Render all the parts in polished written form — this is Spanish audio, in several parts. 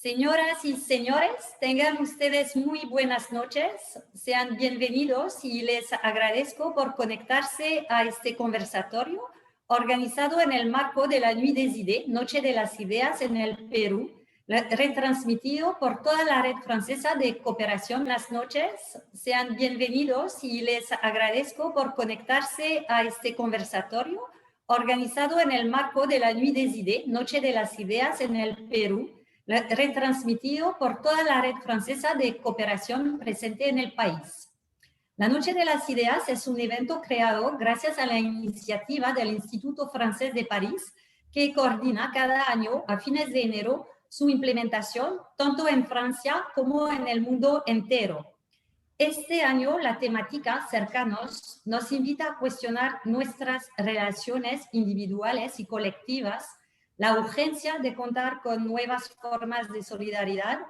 Señoras y señores, tengan ustedes muy buenas noches. Sean bienvenidos y les agradezco por conectarse a este conversatorio organizado en el marco de la Nuit des Idées, Noche de las Ideas en el Perú, retransmitido por toda la red francesa de cooperación. Buenas noches, sean bienvenidos y les agradezco por conectarse a este conversatorio organizado en el marco de la Nuit des Idées, Noche de las Ideas en el Perú, retransmitido por toda la red francesa de cooperación presente en el país. La Noche de las Ideas es un evento creado gracias a la iniciativa del Instituto Francés de París, que coordina cada año a fines de enero su implementación, tanto en Francia como en el mundo entero. Este año, la temática Cercanos nos invita a cuestionar nuestras relaciones individuales y colectivas, la urgencia de contar con nuevas formas de solidaridad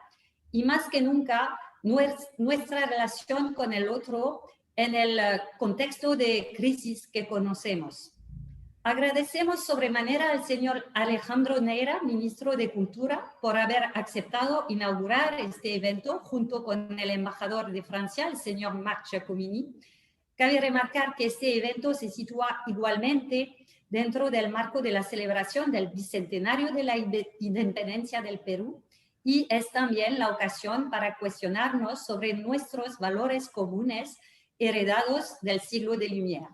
y más que nunca nuestra relación con el otro en el contexto de crisis que conocemos. Agradecemos sobremanera al señor Alejandro Neira, ministro de Cultura, por haber aceptado inaugurar este evento junto con el embajador de Francia, el señor Marc Giacomini. Cabe remarcar que este evento se sitúa igualmente dentro del marco de la celebración del bicentenario de la independencia del Perú y es también la ocasión para cuestionarnos sobre nuestros valores comunes heredados del siglo de Lumière.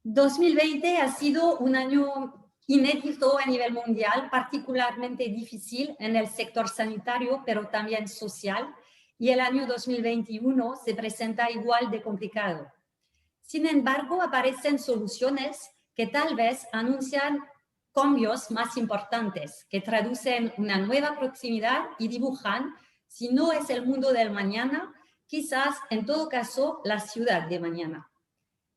2020 ha sido un año inédito a nivel mundial, particularmente difícil en el sector sanitario, pero también social, y el año 2021 se presenta igual de complicado. Sin embargo, aparecen soluciones que tal vez anuncian cambios más importantes, que traducen una nueva proximidad y dibujan, si no es el mundo del mañana, quizás en todo caso la ciudad de mañana.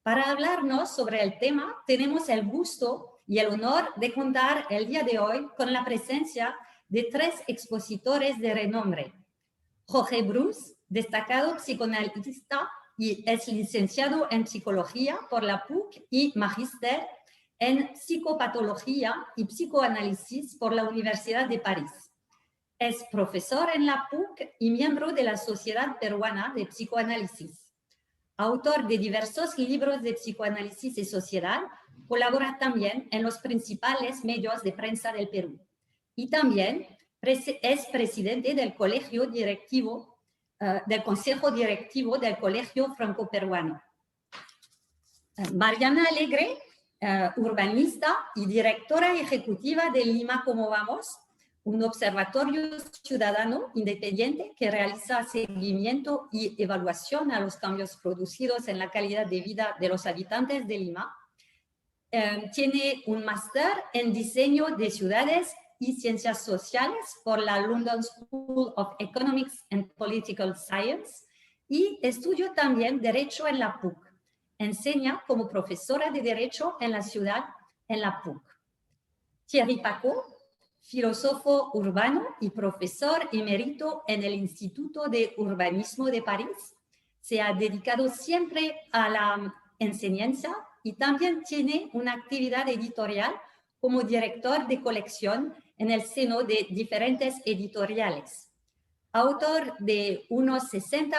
Para hablarnos sobre el tema, tenemos el gusto y el honor de contar el día de hoy con la presencia de tres expositores de renombre. Jorge Bruce, destacado psicoanalista y es licenciado en psicología por la PUC y magíster en psicopatología y psicoanálisis por la Universidad de París. Es profesor en la PUC y miembro de la Sociedad Peruana de Psicoanálisis. Autor de diversos libros de psicoanálisis y sociedad, colabora también en los principales medios de prensa del Perú. Y también es presidente del Consejo Directivo del Colegio Franco-Peruano. Mariana Alegre, urbanista y directora ejecutiva de Lima Cómo Vamos, un observatorio ciudadano independiente que realiza seguimiento y evaluación a los cambios producidos en la calidad de vida de los habitantes de Lima. Tiene un máster en diseño de ciudades y ciencias sociales por la London School of Economics and Political Science y estudió también Derecho en la PUC. Enseña como profesora de Derecho en la ciudad en la PUC. Thierry Paco, filósofo urbano y profesor emérito en el Instituto de Urbanismo de París, se ha dedicado siempre a la enseñanza y también tiene una actividad editorial como director de colección en el seno de diferentes editoriales. Autor de unos 60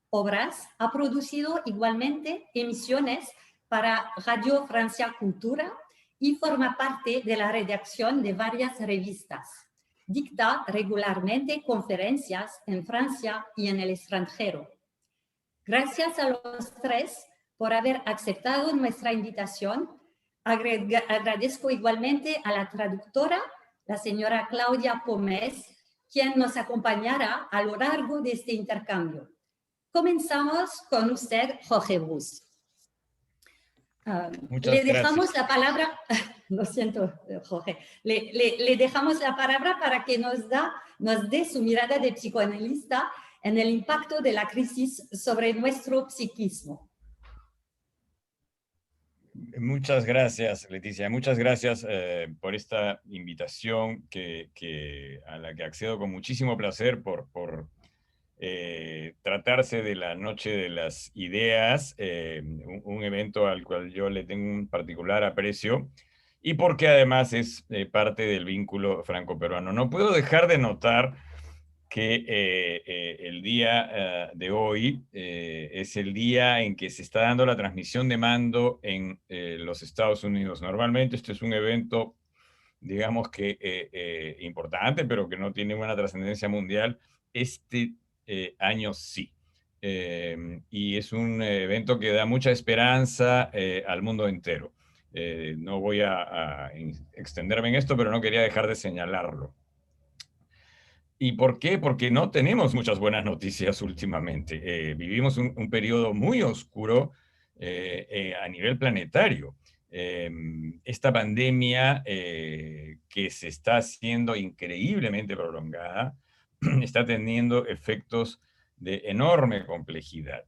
obras, ha producido igualmente emisiones para Radio Francia Cultura y forma parte de la redacción de varias revistas. Dicta regularmente conferencias en Francia y en el extranjero. Gracias a los tres por haber aceptado nuestra invitación. Agradezco igualmente a la traductora, la señora Claudia Pomés, quien nos acompañará a lo largo de este intercambio. Comenzamos con usted, Jorge Bruce. Le dejamos la palabra, lo siento, Jorge, le dejamos la palabra para que nos dé su mirada de psicoanalista en el impacto de la crisis sobre nuestro psiquismo. Muchas gracias, Leticia. Muchas gracias por esta invitación a la que accedo con muchísimo placer por tratarse de la Noche de las Ideas, un evento al cual yo le tengo un particular aprecio y porque además es parte del vínculo franco-peruano. No puedo dejar de notar que el día de hoy es el día en que se está dando la transmisión de mando en los Estados Unidos. Normalmente este es un evento, digamos que importante, pero que no tiene una trascendencia mundial. Este año sí. Y es un evento que da mucha esperanza al mundo entero. No voy a extenderme en esto, pero no quería dejar de señalarlo. ¿Y por qué? Porque no tenemos muchas buenas noticias últimamente. Vivimos un periodo muy oscuro a nivel planetario. Esta pandemia que se está haciendo increíblemente prolongada está teniendo efectos de enorme complejidad.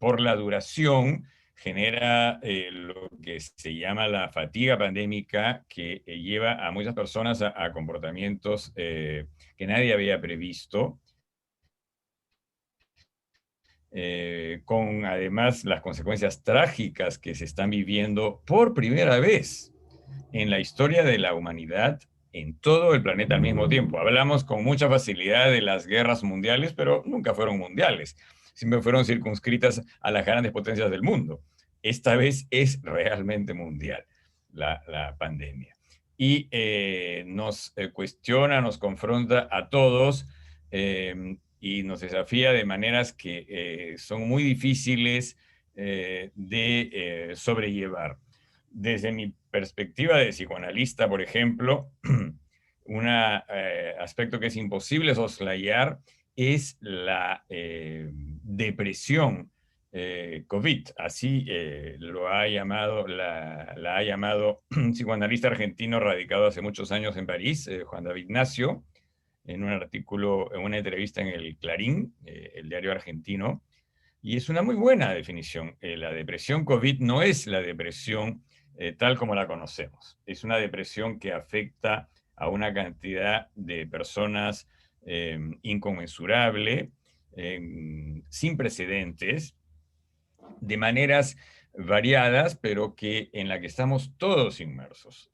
Por la duración, genera lo que se llama la fatiga pandémica, que lleva a muchas personas a comportamientos que nadie había previsto, con además las consecuencias trágicas que se están viviendo por primera vez en la historia de la humanidad en todo el planeta al mismo tiempo. Hablamos con mucha facilidad de las guerras mundiales, pero nunca fueron mundiales. Siempre fueron circunscritas a las grandes potencias del mundo. Esta vez es realmente mundial la pandemia. Y nos cuestiona, nos confronta a todos y nos desafía de maneras que son muy difíciles de sobrellevar. Desde mi perspectiva de psicoanalista, por ejemplo, un aspecto que es imposible soslayar es la depresión COVID. Así lo ha llamado, la ha llamado un psicoanalista argentino radicado hace muchos años en París, Juan David Ignacio, en un artículo, en una entrevista en el Clarín, el diario argentino. Y es una muy buena definición. La depresión COVID no es la depresión tal como la conocemos. Es una depresión que afecta a una cantidad de personas inconmensurable, sin precedentes, de maneras variadas, pero que en la que estamos todos inmersos.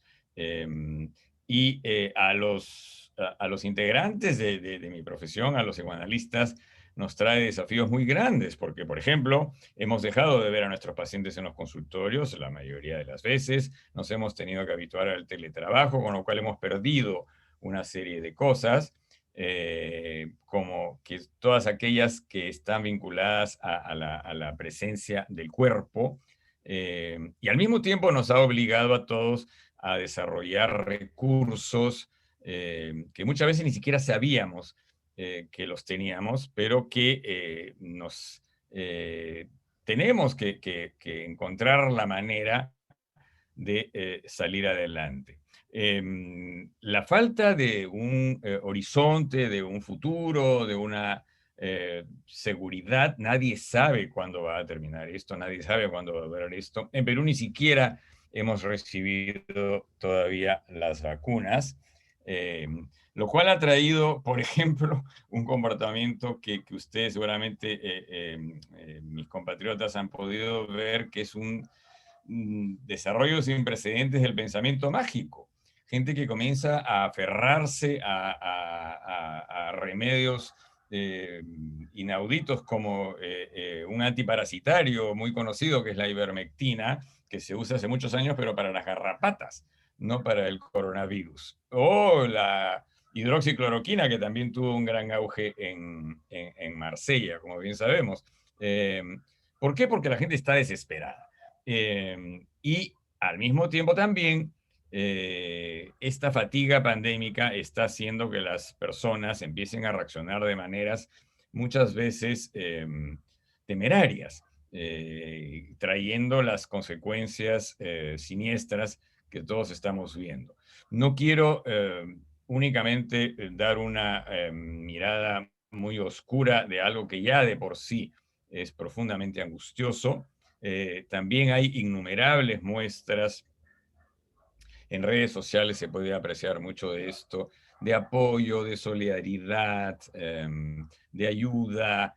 Y a los integrantes de mi profesión, a los psicoanalistas, nos trae desafíos muy grandes, porque, por ejemplo, hemos dejado de ver a nuestros pacientes en los consultorios la mayoría de las veces, nos hemos tenido que habituar al teletrabajo, con lo cual hemos perdido una serie de cosas, como que todas aquellas que están vinculadas a la presencia del cuerpo, y al mismo tiempo nos ha obligado a todos a desarrollar recursos que muchas veces ni siquiera sabíamos que los teníamos, pero que tenemos que encontrar la manera de salir adelante. La falta de un horizonte, de un futuro, de una seguridad, nadie sabe cuándo va a terminar esto, nadie sabe cuándo va a durar esto. En Perú ni siquiera hemos recibido todavía las vacunas, lo cual ha traído, por ejemplo, un comportamiento que ustedes seguramente, mis compatriotas, han podido ver, que es un desarrollo sin precedentes del pensamiento mágico. Gente que comienza a aferrarse a remedios inauditos como un antiparasitario muy conocido que es la ivermectina, que se usa hace muchos años, pero para las garrapatas, no para el coronavirus. O la hidroxicloroquina, que también tuvo un gran auge en Marsella, como bien sabemos. ¿Por qué? Porque la gente está desesperada. Y al mismo tiempo también esta fatiga pandémica está haciendo que las personas empiecen a reaccionar de maneras muchas veces temerarias, trayendo las consecuencias siniestras que todos estamos viendo. No quiero únicamente dar una mirada muy oscura de algo que ya de por sí es profundamente angustioso. También hay innumerables muestras en redes sociales, se puede apreciar mucho de esto, de apoyo, de solidaridad, de ayuda,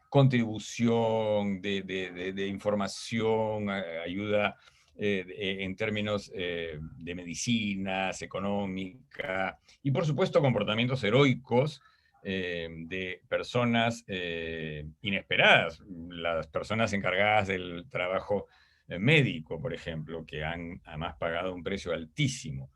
contribución, de información, ayuda en términos de medicinas, económica, y por supuesto comportamientos heroicos de personas inesperadas, las personas encargadas del trabajo médico, por ejemplo, que han además pagado un precio altísimo,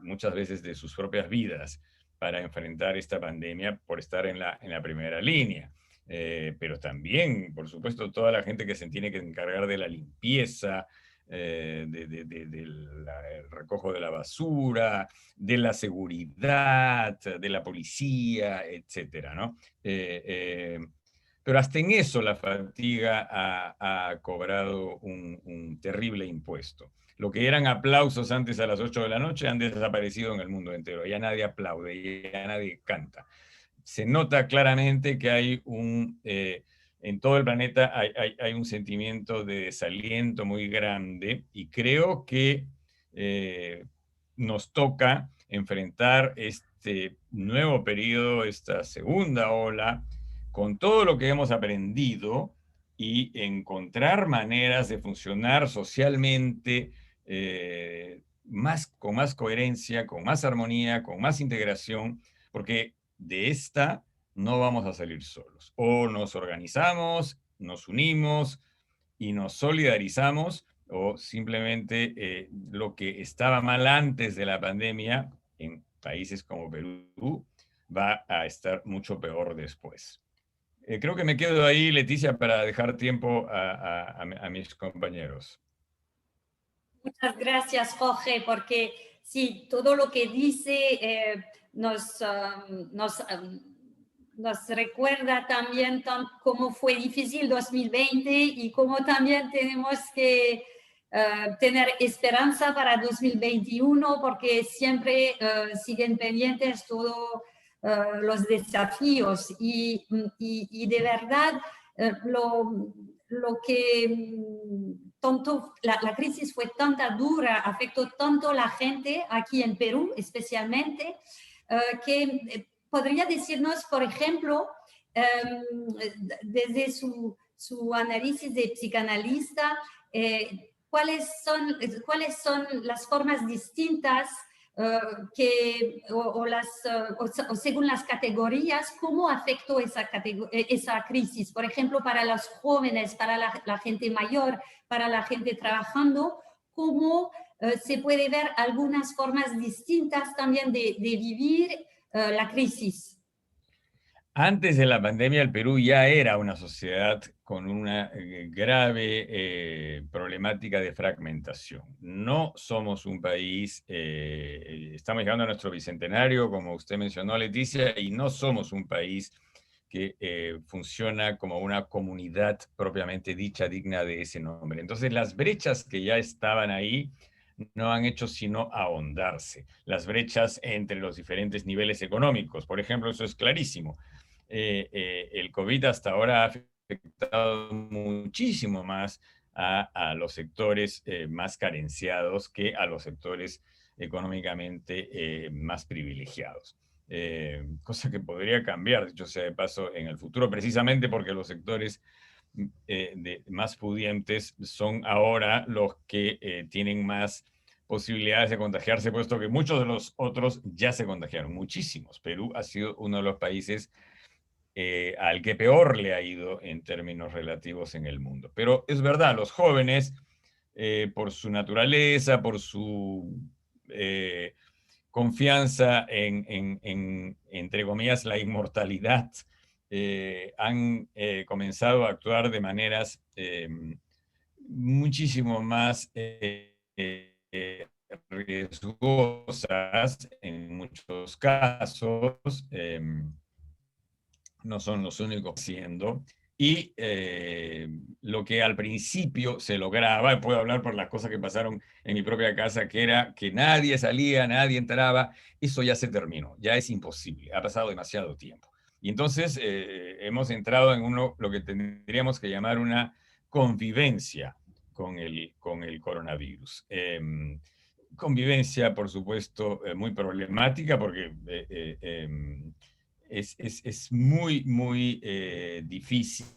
muchas veces de sus propias vidas, para enfrentar esta pandemia por estar en la primera línea. Pero también, por supuesto, toda la gente que se tiene que encargar de la limpieza, del recojo de la basura, de la seguridad, de la policía, etcétera, ¿no? Pero hasta en eso la fatiga ha cobrado un terrible impuesto. Lo que eran aplausos antes a las 8 de la noche han desaparecido en el mundo entero. Ya nadie aplaude, ya nadie canta. Se nota claramente que hay en todo el planeta hay un sentimiento de desaliento muy grande, y creo que nos toca enfrentar este nuevo periodo, esta segunda ola, con todo lo que hemos aprendido y encontrar maneras de funcionar socialmente con más coherencia, con más armonía, con más integración, porque de esta no vamos a salir solos. O nos organizamos, nos unimos y nos solidarizamos, o simplemente lo que estaba mal antes de la pandemia en países como Perú va a estar mucho peor después. Creo que me quedo ahí, Leticia, para dejar tiempo a mis compañeros. Muchas gracias, Jorge, porque sí, todo lo que dice nos recuerda también cómo fue difícil 2020 y cómo también tenemos que tener esperanza para 2021, porque siempre siguen pendientes todos los desafíos y de verdad lo que la crisis fue tanta dura, afectó tanto a la gente aquí en Perú especialmente, que podría decirnos, por ejemplo, desde su análisis de psicanalista, cuáles son las formas distintas o según las categorías, cómo afectó esa crisis. Por ejemplo, para los jóvenes, para la gente mayor, para la gente trabajando, cómo se puede ver algunas formas distintas también de vivir la crisis. Antes de la pandemia, el Perú ya era una sociedad con una grave problemática de fragmentación. No somos un país, estamos llegando a nuestro bicentenario, como usted mencionó, Leticia, y no somos un país que funciona como una comunidad propiamente dicha, digna de ese nombre. Entonces, las brechas que ya estaban ahí no han hecho sino ahondarse. Las brechas entre los diferentes niveles económicos, por ejemplo, eso es clarísimo. El COVID hasta ahora ha afectado muchísimo más a los sectores más carenciados que a los sectores económicamente más privilegiados. Cosa que podría cambiar, dicho sea de paso, en el futuro, precisamente porque los sectores más pudientes son ahora los que tienen más posibilidades de contagiarse, puesto que muchos de los otros ya se contagiaron, muchísimos. Perú ha sido uno de los países al que peor le ha ido en términos relativos en el mundo. Pero es verdad, los jóvenes, por su naturaleza, por su confianza entre comillas, la inmortalidad, han comenzado a actuar de maneras muchísimo más riesgosas en muchos casos. No son los únicos haciendo. Y lo que al principio se lograba, puedo hablar por las cosas que pasaron en mi propia casa, que era que nadie salía, nadie entraba, eso ya se terminó, ya es imposible, ha pasado demasiado tiempo. Y entonces hemos entrado en lo que tendríamos que llamar una convivencia con el coronavirus. convivencia, por supuesto, muy problemática porque es muy, muy difícil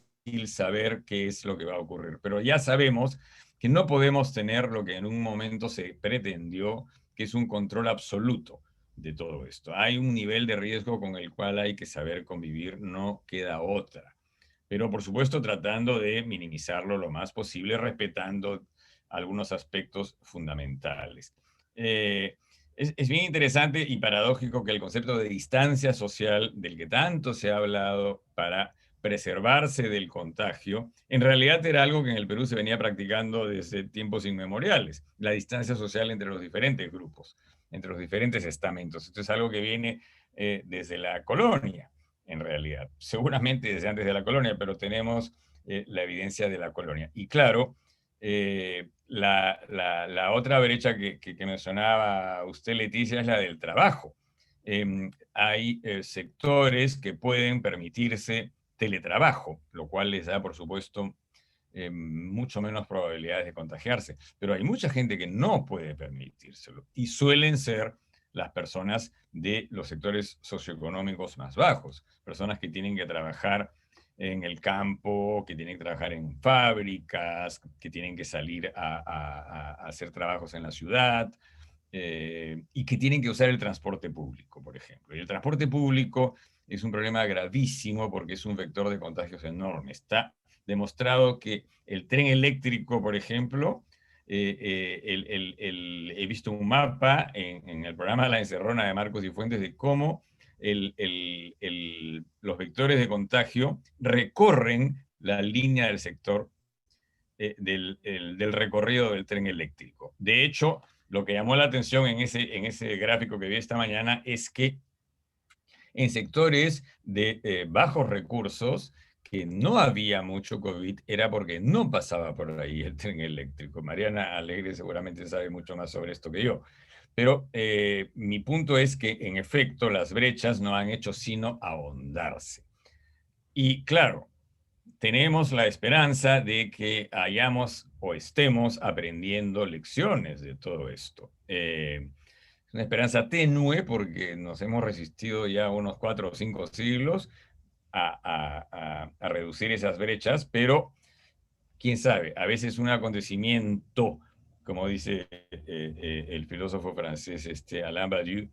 saber qué es lo que va a ocurrir. Pero ya sabemos que no podemos tener lo que en un momento se pretendió, que es un control absoluto de todo esto. Hay un nivel de riesgo con el cual hay que saber convivir, no queda otra. Pero por supuesto tratando de minimizarlo lo más posible, respetando algunos aspectos fundamentales. Es bien interesante y paradójico que el concepto de distancia social, del que tanto se ha hablado para preservarse del contagio, en realidad era algo que en el Perú se venía practicando desde tiempos inmemoriales, la distancia social entre los diferentes grupos, entre los diferentes estamentos. Esto es algo que viene desde la colonia, en realidad, seguramente desde antes de la colonia, pero tenemos la evidencia de la colonia. Y claro, la otra brecha que mencionaba usted, Leticia, es la del trabajo. Hay sectores que pueden permitirse teletrabajo, lo cual les da, por supuesto, mucho menos probabilidades de contagiarse. Pero hay mucha gente que no puede permitírselo y suelen ser las personas de los sectores socioeconómicos más bajos, personas que tienen que trabajar en el campo, que tienen que trabajar en fábricas, que tienen que salir a hacer trabajos en la ciudad, y que tienen que usar el transporte público, por ejemplo. Y el transporte público es un problema gravísimo porque es un vector de contagios enorme. Está demostrado que el tren eléctrico, por ejemplo, he visto un mapa en el programa La Encerrona de Marcos y Fuentes de cómo los vectores de contagio recorren la línea del sector del recorrido del tren eléctrico. De hecho, lo que llamó la atención en ese gráfico que vi esta mañana es que en sectores de bajos recursos, que no había mucho COVID, era porque no pasaba por ahí el tren eléctrico. Mariana Alegre seguramente sabe mucho más sobre esto que yo. Pero mi punto es que, en efecto, las brechas no han hecho sino ahondarse. Y claro, tenemos la esperanza de que hayamos o estemos aprendiendo lecciones de todo esto. Es una esperanza tenue porque nos hemos resistido ya unos 4 o 5 siglos a reducir esas brechas, pero quién sabe, a veces un acontecimiento, como dice el filósofo francés Alain Badiou,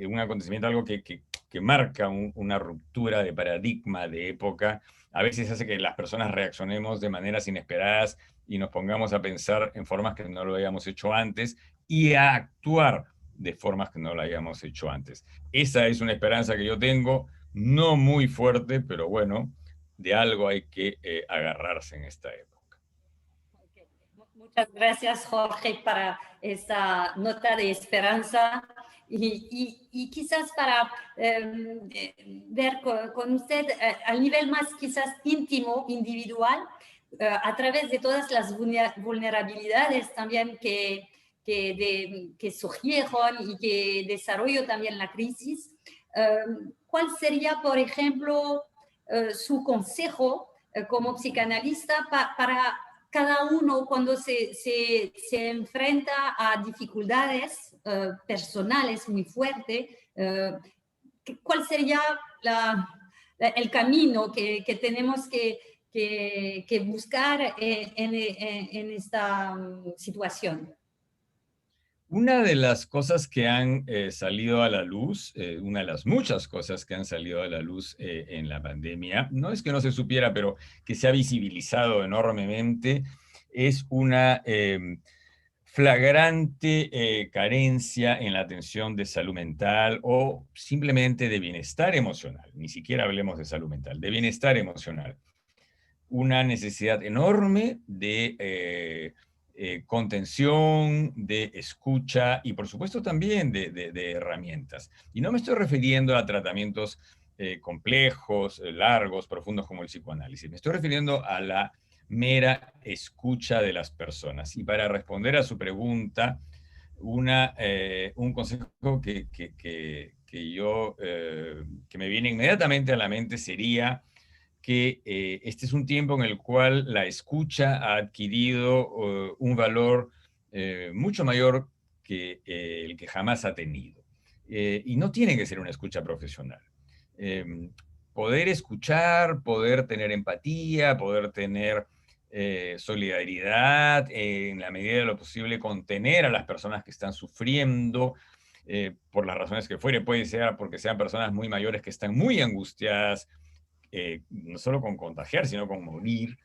un acontecimiento, algo que marca una ruptura de paradigma, de época, a veces hace que las personas reaccionemos de maneras inesperadas y nos pongamos a pensar en formas que no lo habíamos hecho antes y a actuar de formas que no lo habíamos hecho antes. Esa es una esperanza que yo tengo, no muy fuerte, pero bueno, de algo hay que agarrarse en esta época. Muchas gracias, Jorge, para esta nota de esperanza y quizás para ver con usted al nivel más quizás íntimo, individual, a través de todas las vulnerabilidades también que surgieron y que desarrolló también la crisis. ¿Cuál sería, por ejemplo, su consejo como psicoanalista para cada uno cuando se enfrenta a dificultades personales muy fuertes? ¿Cuál sería el camino que tenemos que buscar en esta situación? Una de las cosas que han salido a la luz, una de las muchas cosas que han salido a la luz en la pandemia, no es que no se supiera, pero que se ha visibilizado enormemente, es una flagrante carencia en la atención de salud mental o simplemente de bienestar emocional. Ni siquiera hablemos de salud mental, de bienestar emocional. Una necesidad enorme de contención, de escucha y por supuesto también de herramientas. Y no me estoy refiriendo a tratamientos complejos, largos, profundos como el psicoanálisis. Me estoy refiriendo a la mera escucha de las personas. Y para responder a su pregunta, un consejo que me viene inmediatamente a la mente sería que este es un tiempo en el cual la escucha ha adquirido un valor mucho mayor el que jamás ha tenido. Y no tiene que ser una escucha profesional. Poder escuchar, poder tener empatía, poder tener solidaridad, en la medida de lo posible contener a las personas que están sufriendo, por las razones que fuere, puede ser porque sean personas muy mayores que están muy angustiadas, no solo con contagiar, sino con morir.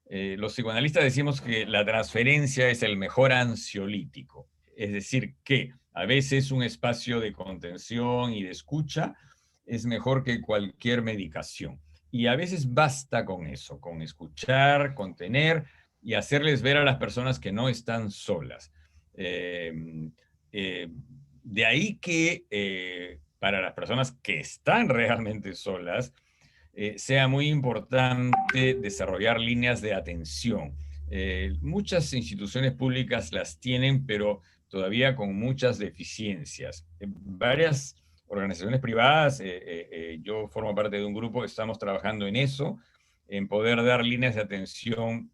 Los psicoanalistas decimos que la transferencia es el mejor ansiolítico, es decir, que a veces un espacio de contención y de escucha es mejor que cualquier medicación. Y a veces basta con eso, con escuchar, contener y hacerles ver a las personas que no están solas. De ahí que para las personas que están realmente solas, sea muy importante desarrollar líneas de atención. Muchas instituciones públicas las tienen, pero todavía con muchas deficiencias. Varias organizaciones privadas, yo formo parte de un grupo, estamos trabajando en eso, en poder dar líneas de atención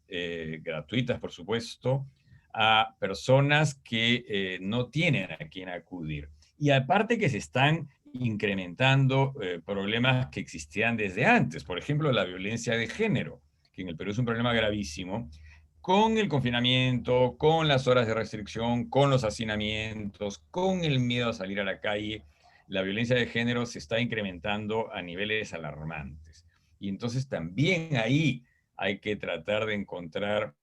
gratuitas, por supuesto, a personas que no tienen a quién acudir. Y aparte que se están incrementando problemas que existían desde antes. Por ejemplo, la violencia de género, que en el Perú es un problema gravísimo, con el confinamiento, con las horas de restricción, con los hacinamientos, con el miedo a salir a la calle, la violencia de género se está incrementando a niveles alarmantes. Y entonces también ahí hay que tratar de encontrar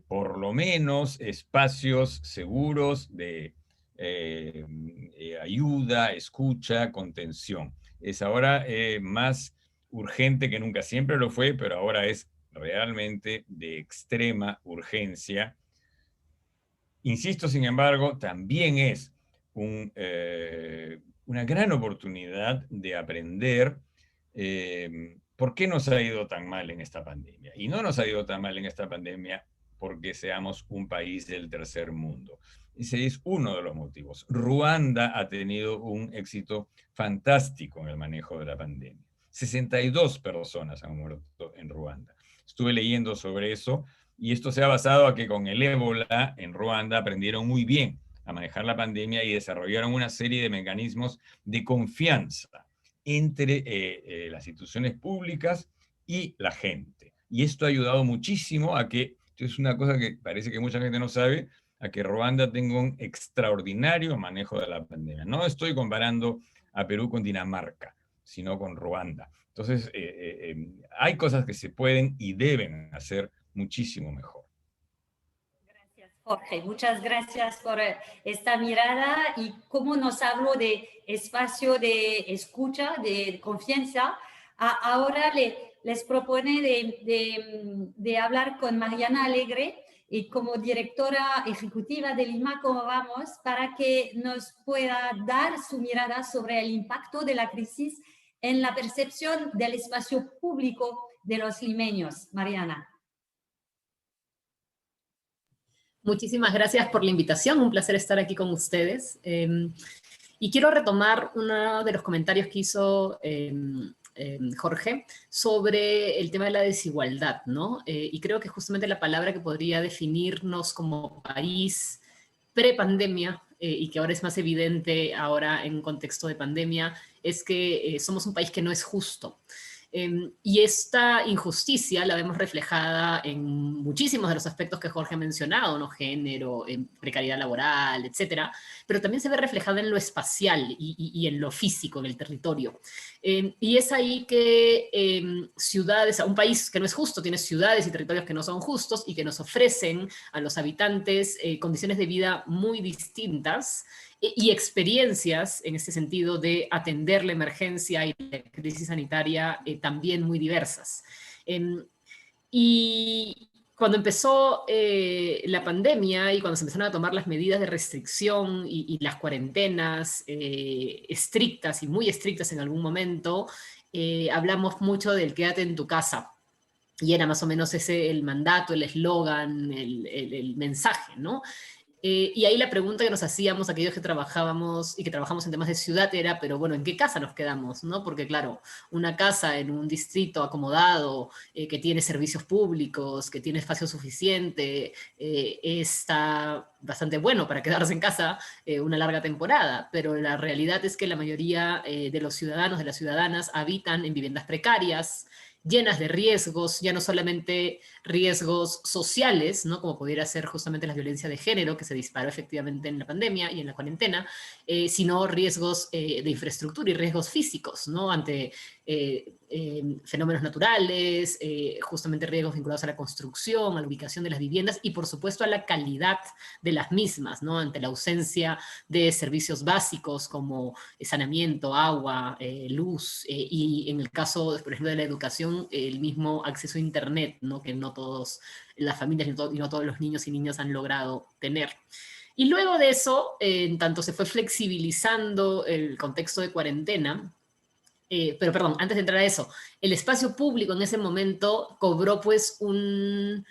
por lo menos espacios seguros de ayuda, escucha, contención. Es ahora más urgente que nunca, siempre lo fue, pero ahora es realmente de extrema urgencia. Insisto, sin embargo, también es una gran oportunidad de aprender por qué nos ha ido tan mal en esta pandemia. Y no nos ha ido tan mal en esta pandemia porque seamos un país del tercer mundo. Ese es uno de los motivos. Ruanda ha tenido un éxito fantástico en el manejo de la pandemia. 62 personas han muerto en Ruanda. Estuve leyendo sobre eso y esto se ha basado a que con el ébola en Ruanda aprendieron muy bien a manejar la pandemia y desarrollaron una serie de mecanismos de confianza entre las instituciones públicas y la gente. Y esto ha ayudado muchísimo a que, esto es una cosa que parece que mucha gente no sabe, a que Ruanda tenga un extraordinario manejo de la pandemia. No estoy comparando a Perú con Dinamarca, sino con Ruanda. Entonces, hay cosas que se pueden y deben hacer muchísimo mejor. Gracias, Jorge. Muchas gracias por esta mirada y cómo nos habló de espacio de escucha, de confianza. Ahora les propone de hablar con Mariana Alegre y como directora ejecutiva del IMA Cómo Vamos para que nos pueda dar su mirada sobre el impacto de la crisis en la percepción del espacio público de los limeños. Mariana. Muchísimas gracias por la invitación, un placer estar aquí con ustedes. Y quiero retomar uno de los comentarios que hizo Jorge sobre el tema de la desigualdad, ¿no? Y creo que justamente la palabra que podría definirnos como país pre-pandemia y que ahora es más evidente ahora en un contexto de pandemia, es que somos un país que no es justo. Y esta injusticia la vemos reflejada en muchísimos de los aspectos que Jorge ha mencionado, ¿no? Género, precariedad laboral, etcétera, pero también se ve reflejada en lo espacial y en lo físico, en el territorio. Y es ahí que ciudades, un país que no es justo, tiene ciudades y territorios que no son justos y que nos ofrecen a los habitantes condiciones de vida muy distintas y experiencias en este sentido de atender la emergencia y la crisis sanitaria también muy diversas. Y cuando empezó la pandemia y cuando se empezaron a tomar las medidas de restricción y las cuarentenas estrictas y muy estrictas en algún momento, hablamos mucho del quédate en tu casa. Y era más o menos ese el mandato, el eslogan, el mensaje, ¿no? Y ahí la pregunta que nos hacíamos aquellos que trabajábamos y que trabajamos en temas de ciudad era, pero bueno, ¿en qué casa nos quedamos? ¿No? Porque claro, una casa en un distrito acomodado, que tiene servicios públicos, que tiene espacio suficiente, está bastante bueno para quedarse en casa una larga temporada, pero la realidad es que la mayoría de los ciudadanos, de las ciudadanas, habitan en viviendas precarias, llenas de riesgos, ya no solamente riesgos sociales, ¿no? Como pudiera ser justamente la violencia de género, que se disparó efectivamente en la pandemia y en la cuarentena, sino riesgos de infraestructura y riesgos físicos, ¿no? Ante fenómenos naturales, justamente riesgos vinculados a la construcción, a la ubicación de las viviendas y por supuesto a la calidad de las mismas, ¿no? Ante la ausencia de servicios básicos como saneamiento, agua, luz, y en el caso, por ejemplo, de la educación, el mismo acceso a Internet, ¿no? Que no todas las familias y no todos los niños y niñas han logrado tener. Y luego de eso, en tanto se fue flexibilizando el contexto de cuarentena, pero perdón, antes de entrar a eso, el espacio público en ese momento cobró pues un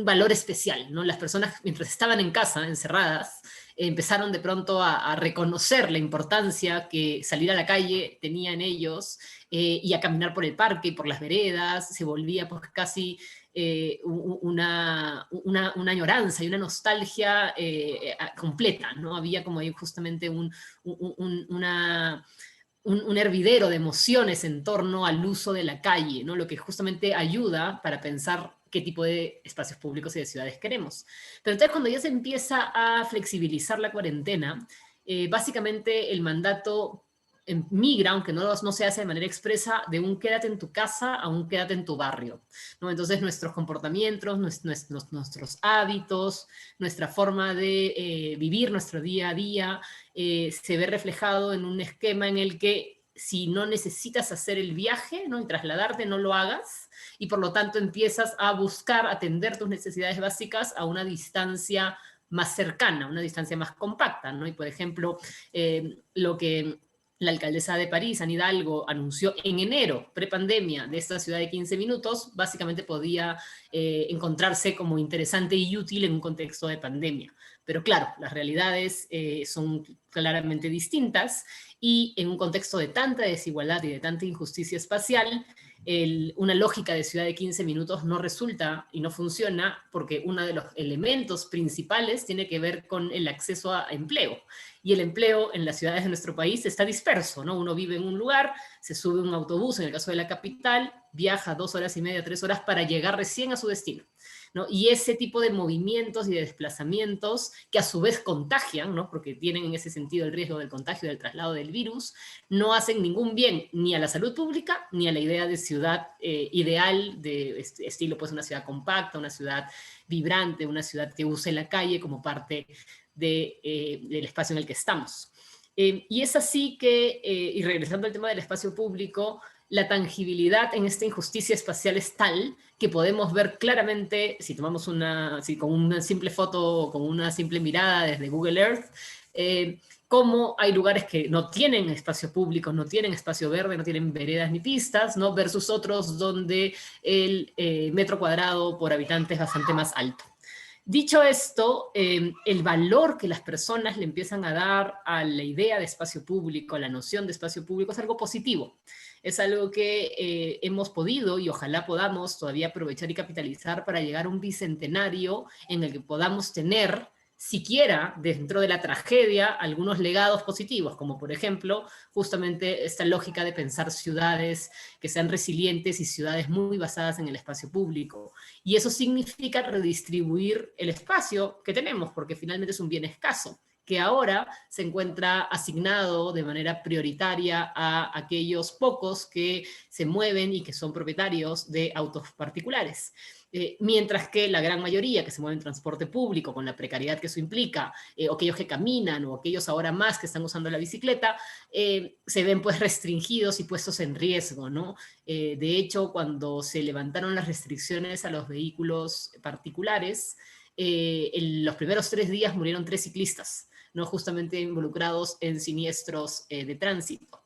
valor especial, ¿no? Las personas mientras estaban en casa, encerradas, empezaron de pronto a reconocer la importancia que salir a la calle tenía en ellos, y a caminar por el parque y por las veredas, se volvía pues casi una añoranza y una nostalgia completa, ¿no? Había como ahí justamente un hervidero de emociones en torno al uso de la calle, ¿no? Lo que justamente ayuda para pensar qué tipo de espacios públicos y de ciudades queremos. Pero entonces cuando ya se empieza a flexibilizar la cuarentena, básicamente el mandato migra, aunque no se hace de manera expresa, de un quédate en tu casa a un quédate en tu barrio, ¿no? Entonces nuestros comportamientos, nuestros hábitos, nuestra forma de vivir nuestro día a día, se ve reflejado en un esquema en el que si no necesitas hacer el viaje, ¿no? Y trasladarte, no lo hagas, y por lo tanto empiezas a buscar atender tus necesidades básicas a una distancia más cercana, una distancia más compacta, ¿no? Y por ejemplo, lo que la alcaldesa de París, Anne Hidalgo, anunció en enero, prepandemia, de esta ciudad de 15 minutos, básicamente podía encontrarse como interesante y útil en un contexto de pandemia. Pero claro, las realidades son claramente distintas y en un contexto de tanta desigualdad y de tanta injusticia espacial, una lógica de ciudad de 15 minutos no resulta y no funciona porque uno de los elementos principales tiene que ver con el acceso a empleo. Y el empleo en las ciudades de nuestro país está disperso, ¿no? Uno vive en un lugar, se sube a un autobús, en el caso de la capital, viaja 2 horas y media, 3 horas para llegar recién a su destino, ¿no? Y ese tipo de movimientos y de desplazamientos que a su vez contagian, ¿no? Porque tienen en ese sentido el riesgo del contagio y del traslado del virus, no hacen ningún bien ni a la salud pública ni a la idea de ciudad ideal, de estilo pues una ciudad compacta, una ciudad vibrante, una ciudad que use la calle como parte del espacio en el que estamos. Y es así que, y regresando al tema del espacio público, la tangibilidad en esta injusticia espacial es tal que podemos ver claramente, si tomamos con una simple foto o con una simple mirada desde Google Earth, cómo hay lugares que no tienen espacio público, no tienen espacio verde, no tienen veredas ni pistas, ¿no? Versus otros donde el metro cuadrado por habitante es bastante más alto. Dicho esto, el valor que las personas le empiezan a dar a la idea de espacio público, a la noción de espacio público, es algo positivo. Es algo que hemos podido y ojalá podamos todavía aprovechar y capitalizar para llegar a un bicentenario en el que podamos tener, siquiera dentro de la tragedia, algunos legados positivos, como por ejemplo, justamente esta lógica de pensar ciudades que sean resilientes y ciudades muy basadas en el espacio público. Y eso significa redistribuir el espacio que tenemos, porque finalmente es un bien escaso, que ahora se encuentra asignado de manera prioritaria a aquellos pocos que se mueven y que son propietarios de autos particulares. Mientras que la gran mayoría que se mueve en transporte público, con la precariedad que eso implica, o aquellos que caminan, o aquellos ahora más que están usando la bicicleta, se ven pues restringidos y puestos en riesgo, ¿no? De hecho, cuando se levantaron las restricciones a los vehículos particulares, en los primeros 3 días murieron 3 ciclistas, ¿no? Justamente involucrados en siniestros de tránsito.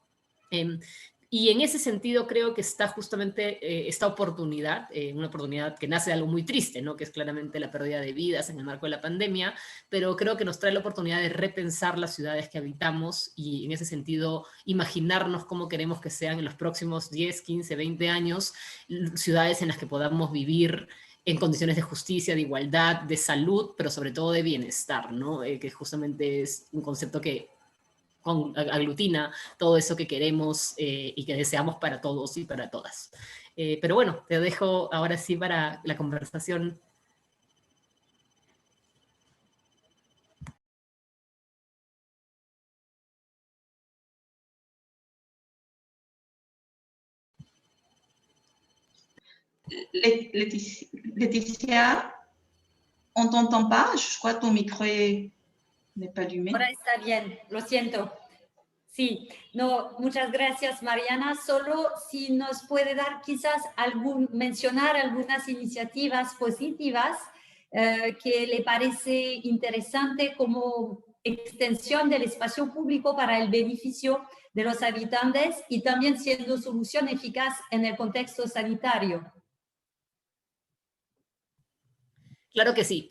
Y en ese sentido creo que está justamente esta oportunidad, una oportunidad que nace de algo muy triste, ¿no? Que es claramente la pérdida de vidas en el marco de la pandemia, pero creo que nos trae la oportunidad de repensar las ciudades que habitamos y en ese sentido imaginarnos cómo queremos que sean en los próximos 10, 15, 20 años, ciudades en las que podamos vivir en condiciones de justicia, de igualdad, de salud, pero sobre todo de bienestar, ¿no? Que justamente es un concepto que aglutina todo eso que queremos y que deseamos para todos y para todas. Pero bueno, te dejo ahora sí para la conversación. Laetitia, on t'entend pas. Je crois que ton micro n'est pas allumé. Ahora está bien, lo siento. Sí, no, muchas gracias, Mariana. Solo si nos puede dar quizás mencionar algunas iniciativas positivas que le parece interesante como extensión del espacio público para el beneficio de los habitantes y también siendo solución eficaz en el contexto sanitario. Claro que sí.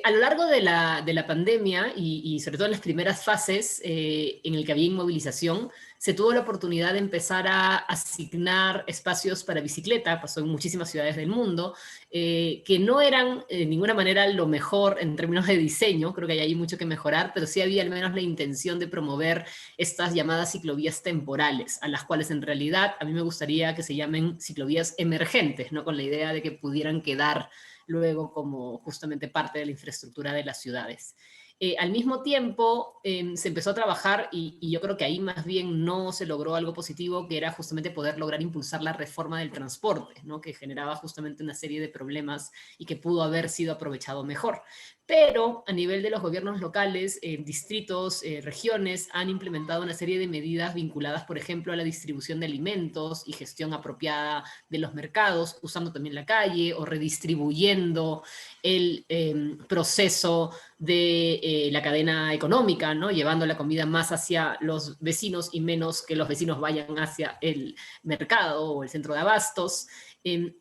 A lo largo de la pandemia y sobre todo en las primeras fases en el que había inmovilización, se tuvo la oportunidad de empezar a asignar espacios para bicicleta, pasó en muchísimas ciudades del mundo, que no eran de ninguna manera lo mejor en términos de diseño, creo que hay ahí mucho que mejorar, pero sí había al menos la intención de promover estas llamadas ciclovías temporales, a las cuales en realidad a mí me gustaría que se llamen ciclovías emergentes, ¿no? Con la idea de que pudieran quedar luego como justamente parte de la infraestructura de las ciudades. Al mismo tiempo, se empezó a trabajar y yo creo que ahí más bien no se logró algo positivo, que era justamente poder lograr impulsar la reforma del transporte, ¿no? Que generaba justamente una serie de problemas y que pudo haber sido aprovechado mejor. Pero a nivel de los gobiernos locales, distritos, regiones, han implementado una serie de medidas vinculadas, por ejemplo, a la distribución de alimentos y gestión apropiada de los mercados, usando también la calle o redistribuyendo el proceso de la cadena económica, ¿no? Llevando la comida más hacia los vecinos y menos que los vecinos vayan hacia el mercado o el centro de abastos.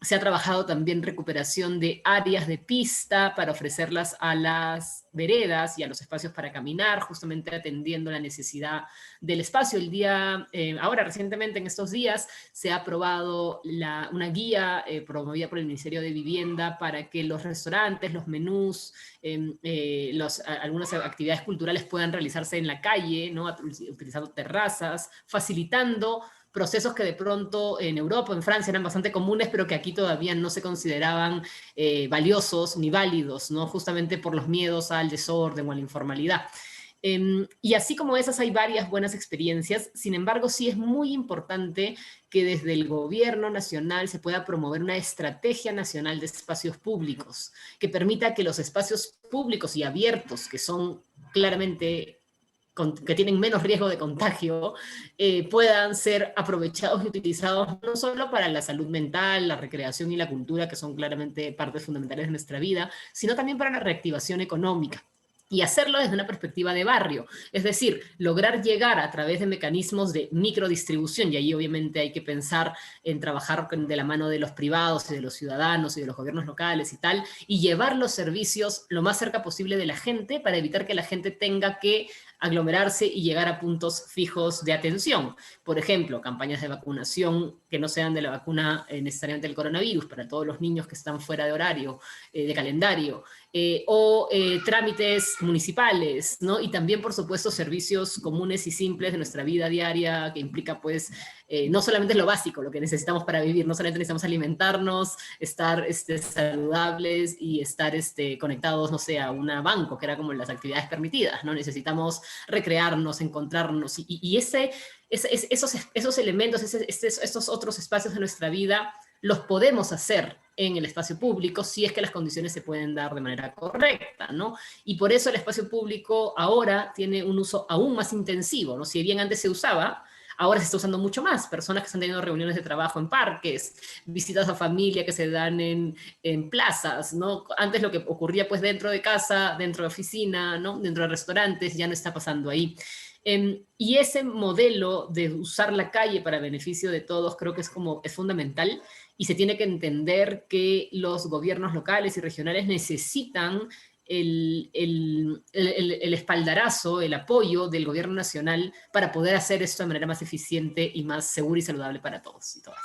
Se ha trabajado también recuperación de áreas de pista para ofrecerlas a las veredas y a los espacios para caminar, justamente atendiendo la necesidad del espacio. Ahora recientemente en estos días se ha aprobado una guía promovida por el Ministerio de Vivienda para que los restaurantes, los menús, algunas actividades culturales puedan realizarse en la calle, ¿no? Utilizando terrazas, facilitando procesos que de pronto en Europa, en Francia eran bastante comunes, pero que aquí todavía no se consideraban valiosos ni válidos, ¿no? Justamente por los miedos al desorden o a la informalidad. Y así como esas hay varias buenas experiencias, sin embargo sí es muy importante que desde el gobierno nacional se pueda promover una estrategia nacional de espacios públicos que permita que los espacios públicos y abiertos, que son claramente que tienen menos riesgo de contagio, puedan ser aprovechados y utilizados no solo para la salud mental, la recreación y la cultura, que son claramente partes fundamentales de nuestra vida, sino también para la reactivación económica. Y hacerlo desde una perspectiva de barrio, es decir, lograr llegar a través de mecanismos de microdistribución, y ahí obviamente hay que pensar en trabajar de la mano de los privados y de los ciudadanos y de los gobiernos locales y tal, y llevar los servicios lo más cerca posible de la gente para evitar que la gente tenga que aglomerarse y llegar a puntos fijos de atención. Por ejemplo, campañas de vacunación que no sean de la vacuna necesariamente del coronavirus para todos los niños que están fuera de horario, de calendario, o trámites municipales, ¿no? Y también, por supuesto, servicios comunes y simples de nuestra vida diaria, que implica, pues, no solamente lo básico, lo que necesitamos para vivir, no solamente necesitamos alimentarnos, estar saludables y estar conectados, no sé, a un banco, que era como las actividades permitidas, ¿no? Necesitamos recrearnos, encontrarnos, y esos elementos, estos otros espacios de nuestra vida, los podemos hacer en el espacio público si es que las condiciones se pueden dar de manera correcta, ¿no? Y por eso el espacio público ahora tiene un uso aún más intensivo, ¿no? Si bien antes se usaba, ahora se está usando mucho más. Personas que están teniendo reuniones de trabajo en parques, visitas a familia que se dan en plazas, ¿no? Antes lo que ocurría pues dentro de casa, dentro de oficina, ¿no? Dentro de restaurantes, ya no está pasando ahí. Y ese modelo de usar la calle para beneficio de todos creo que es fundamental, y se tiene que entender que los gobiernos locales y regionales necesitan el espaldarazo, el apoyo del gobierno nacional para poder hacer esto de manera más eficiente y más segura y saludable para todos y todas.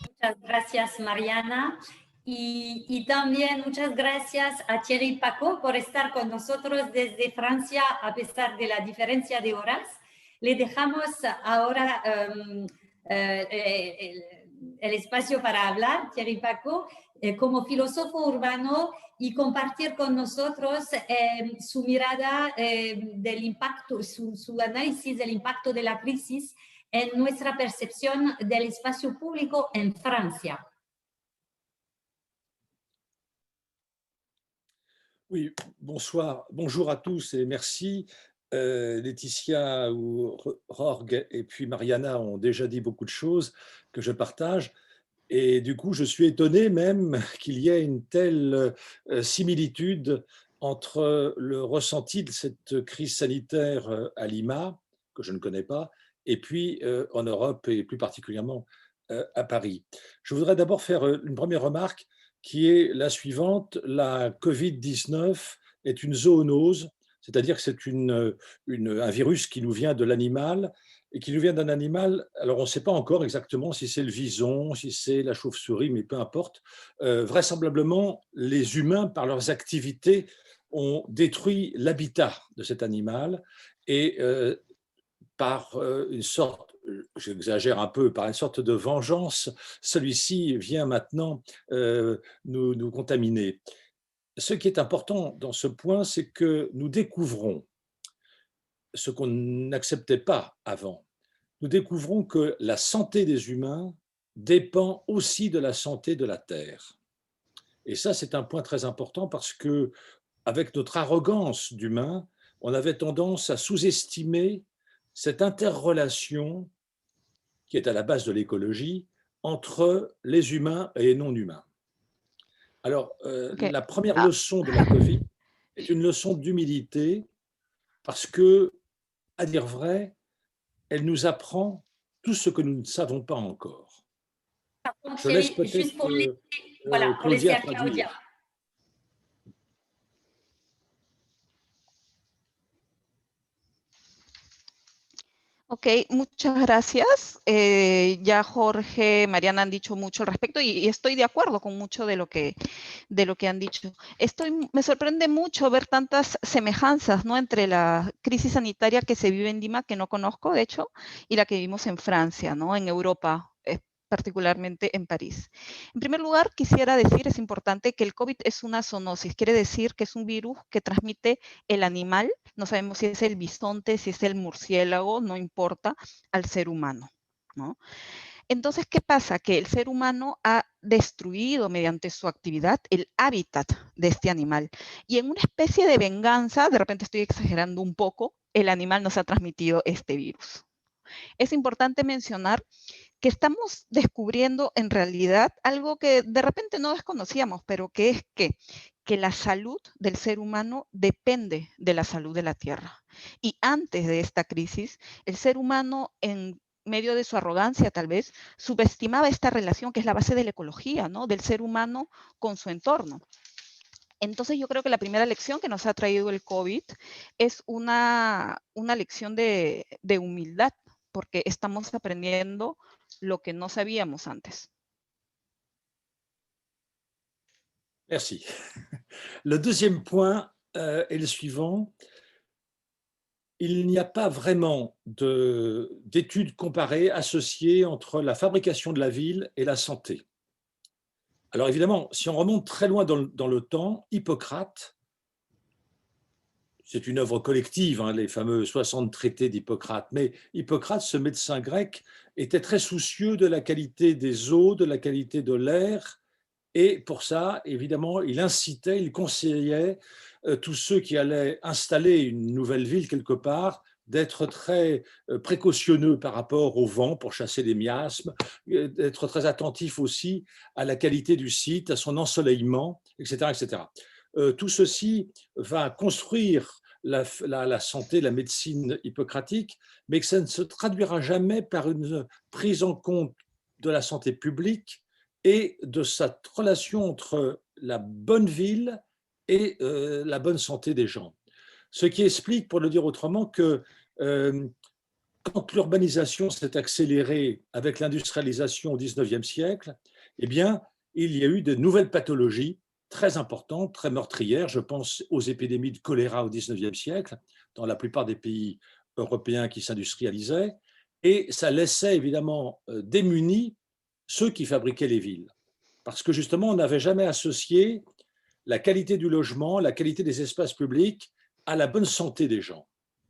Muchas gracias, Mariana. Y también muchas gracias a Thierry y Paco por estar con nosotros desde Francia a pesar de la diferencia de horas. Le dejamos ahora el espacio para hablar, Thierry y Paco, como filósofo urbano, y compartir con nosotros su mirada del impacto, su análisis del impacto de la crisis en nuestra percepción del espacio público en Francia. Oui, bonjour à tous et merci. Laetitia, Jorge et puis Mariana ont déjà dit beaucoup de choses que je partage. Et du coup, je suis étonné même qu'il y ait une telle similitude entre le ressenti de cette crise sanitaire à Lima, que je ne connais pas, et puis en Europe et plus particulièrement à Paris. Je voudrais d'abord faire une première remarque qui est la suivante. La Covid-19 est une zoonose, c'est-à-dire que c'est un virus qui nous vient de l'animal, et qui nous vient d'un animal. Alors on ne sait pas encore exactement si c'est le vison, si c'est la chauve-souris, mais peu importe. Vraisemblablement, les humains, par leurs activités, ont détruit l'habitat de cet animal, et par une sorte, j'exagère un peu, par une sorte de vengeance, celui-ci vient maintenant nous contaminer. Ce qui est important dans ce point, c'est que nous découvrons ce qu'on n'acceptait pas avant. Nous découvrons que la santé des humains dépend aussi de la santé de la Terre. Et ça, c'est un point très important parce que, avec notre arrogance d'humains, on avait tendance à sous-estimer cette interrelation qui est à la base de l'écologie entre les humains et les non-humains. Alors, la première leçon de la Covid est une leçon d'humilité parce que, à dire vrai, elle nous apprend tout ce que nous ne savons pas encore. Je laisse peut-être Claudia traduire. Ok, muchas gracias. Ya Jorge, Mariana han dicho mucho al respecto y estoy de acuerdo con mucho de lo que han dicho. Me sorprende mucho ver tantas semejanzas, ¿no?, entre la crisis sanitaria que se vive en Lima, que no conozco, de hecho, y la que vivimos en Francia, ¿no?, en Europa, particularmente en París. En primer lugar, quisiera decir, es importante, que el COVID es una zoonosis, quiere decir que es un virus que transmite el animal, no sabemos si es el bisonte, si es el murciélago, no importa, al ser humano, ¿no? Entonces, ¿qué pasa? Que el ser humano ha destruido mediante su actividad el hábitat de este animal. Y en una especie de venganza, de repente estoy exagerando un poco, el animal nos ha transmitido este virus. Es importante mencionar que estamos descubriendo en realidad algo que de repente no desconocíamos, pero que es que la salud del ser humano depende de la salud de la Tierra. Y antes de esta crisis, el ser humano, en medio de su arrogancia tal vez, subestimaba esta relación que es la base de la ecología, ¿no?, del ser humano con su entorno. Entonces yo creo que la primera lección que nos ha traído el COVID es una lección de humildad, porque estamos aprendiendo lo que no sabíamos antes. Merci. Le deuxième point est le suivant. Il n'y a pas vraiment d'études comparées associées entre la fabrication de la ville et la santé. Alors évidemment, si on remonte très loin dans le temps, Hippocrate, c'est une œuvre collective, hein, les fameux 60 traités d'Hippocrate, mais Hippocrate, ce médecin grec, était très soucieux de la qualité des eaux, de la qualité de l'air, et pour ça, évidemment, il incitait, il conseillait tous ceux qui allaient installer une nouvelle ville quelque part d'être très précautionneux par rapport au vent pour chasser les miasmes, d'être très attentif aussi à la qualité du site, à son ensoleillement, etc., etc. Tout ceci va construire la santé, la médecine hippocratique, mais que ça ne se traduira jamais par une prise en compte de la santé publique et de sa relation entre la bonne ville et la bonne santé des gens. Ce qui explique, pour le dire autrement, que quand l'urbanisation s'est accélérée avec l'industrialisation au XIXe siècle, eh bien, il y a eu de nouvelles pathologies très importantes, très meurtrières. Je pense aux épidémies de choléra au XIXe siècle, dans la plupart des pays européens qui s'industrialisaient, et ça laissait évidemment démunis ceux qui fabriquaient les villes. Parce que justement, on n'avait jamais associé la qualité du logement, la qualité des espaces publics à la bonne santé des gens.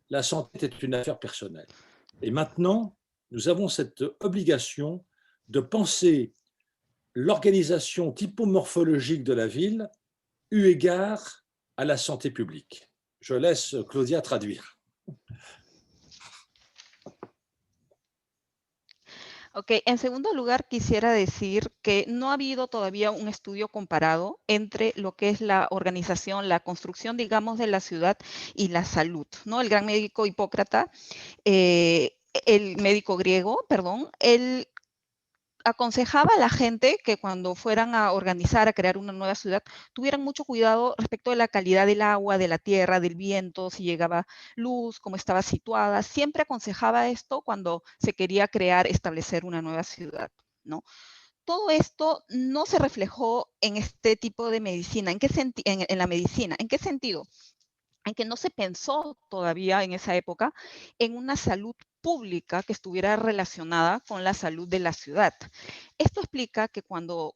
La santé était une affaire personnelle. Et maintenant, nous avons cette obligation de penser l'organisation typomorphologique de la ville eu égard à la santé publique. Je laisse Claudia traduire. Ok, en segundo lugar quisiera decir que no ha habido todavía un estudio comparado entre lo que es la organización, la construcción, digamos, de la ciudad y la salud, ¿no? El gran médico Hipócrates, el médico griego, perdón, él aconsejaba a la gente que cuando fueran a organizar, a crear una nueva ciudad, tuvieran mucho cuidado respecto de la calidad del agua, de la tierra, del viento, si llegaba luz, cómo estaba situada. Siempre aconsejaba esto cuando se quería crear, establecer una nueva ciudad, ¿no? Todo esto no se reflejó en este tipo de medicina. ¿En qué en la medicina? ¿En qué sentido? En que no se pensó todavía en esa época en una salud pública que estuviera relacionada con la salud de la ciudad. Esto explica que cuando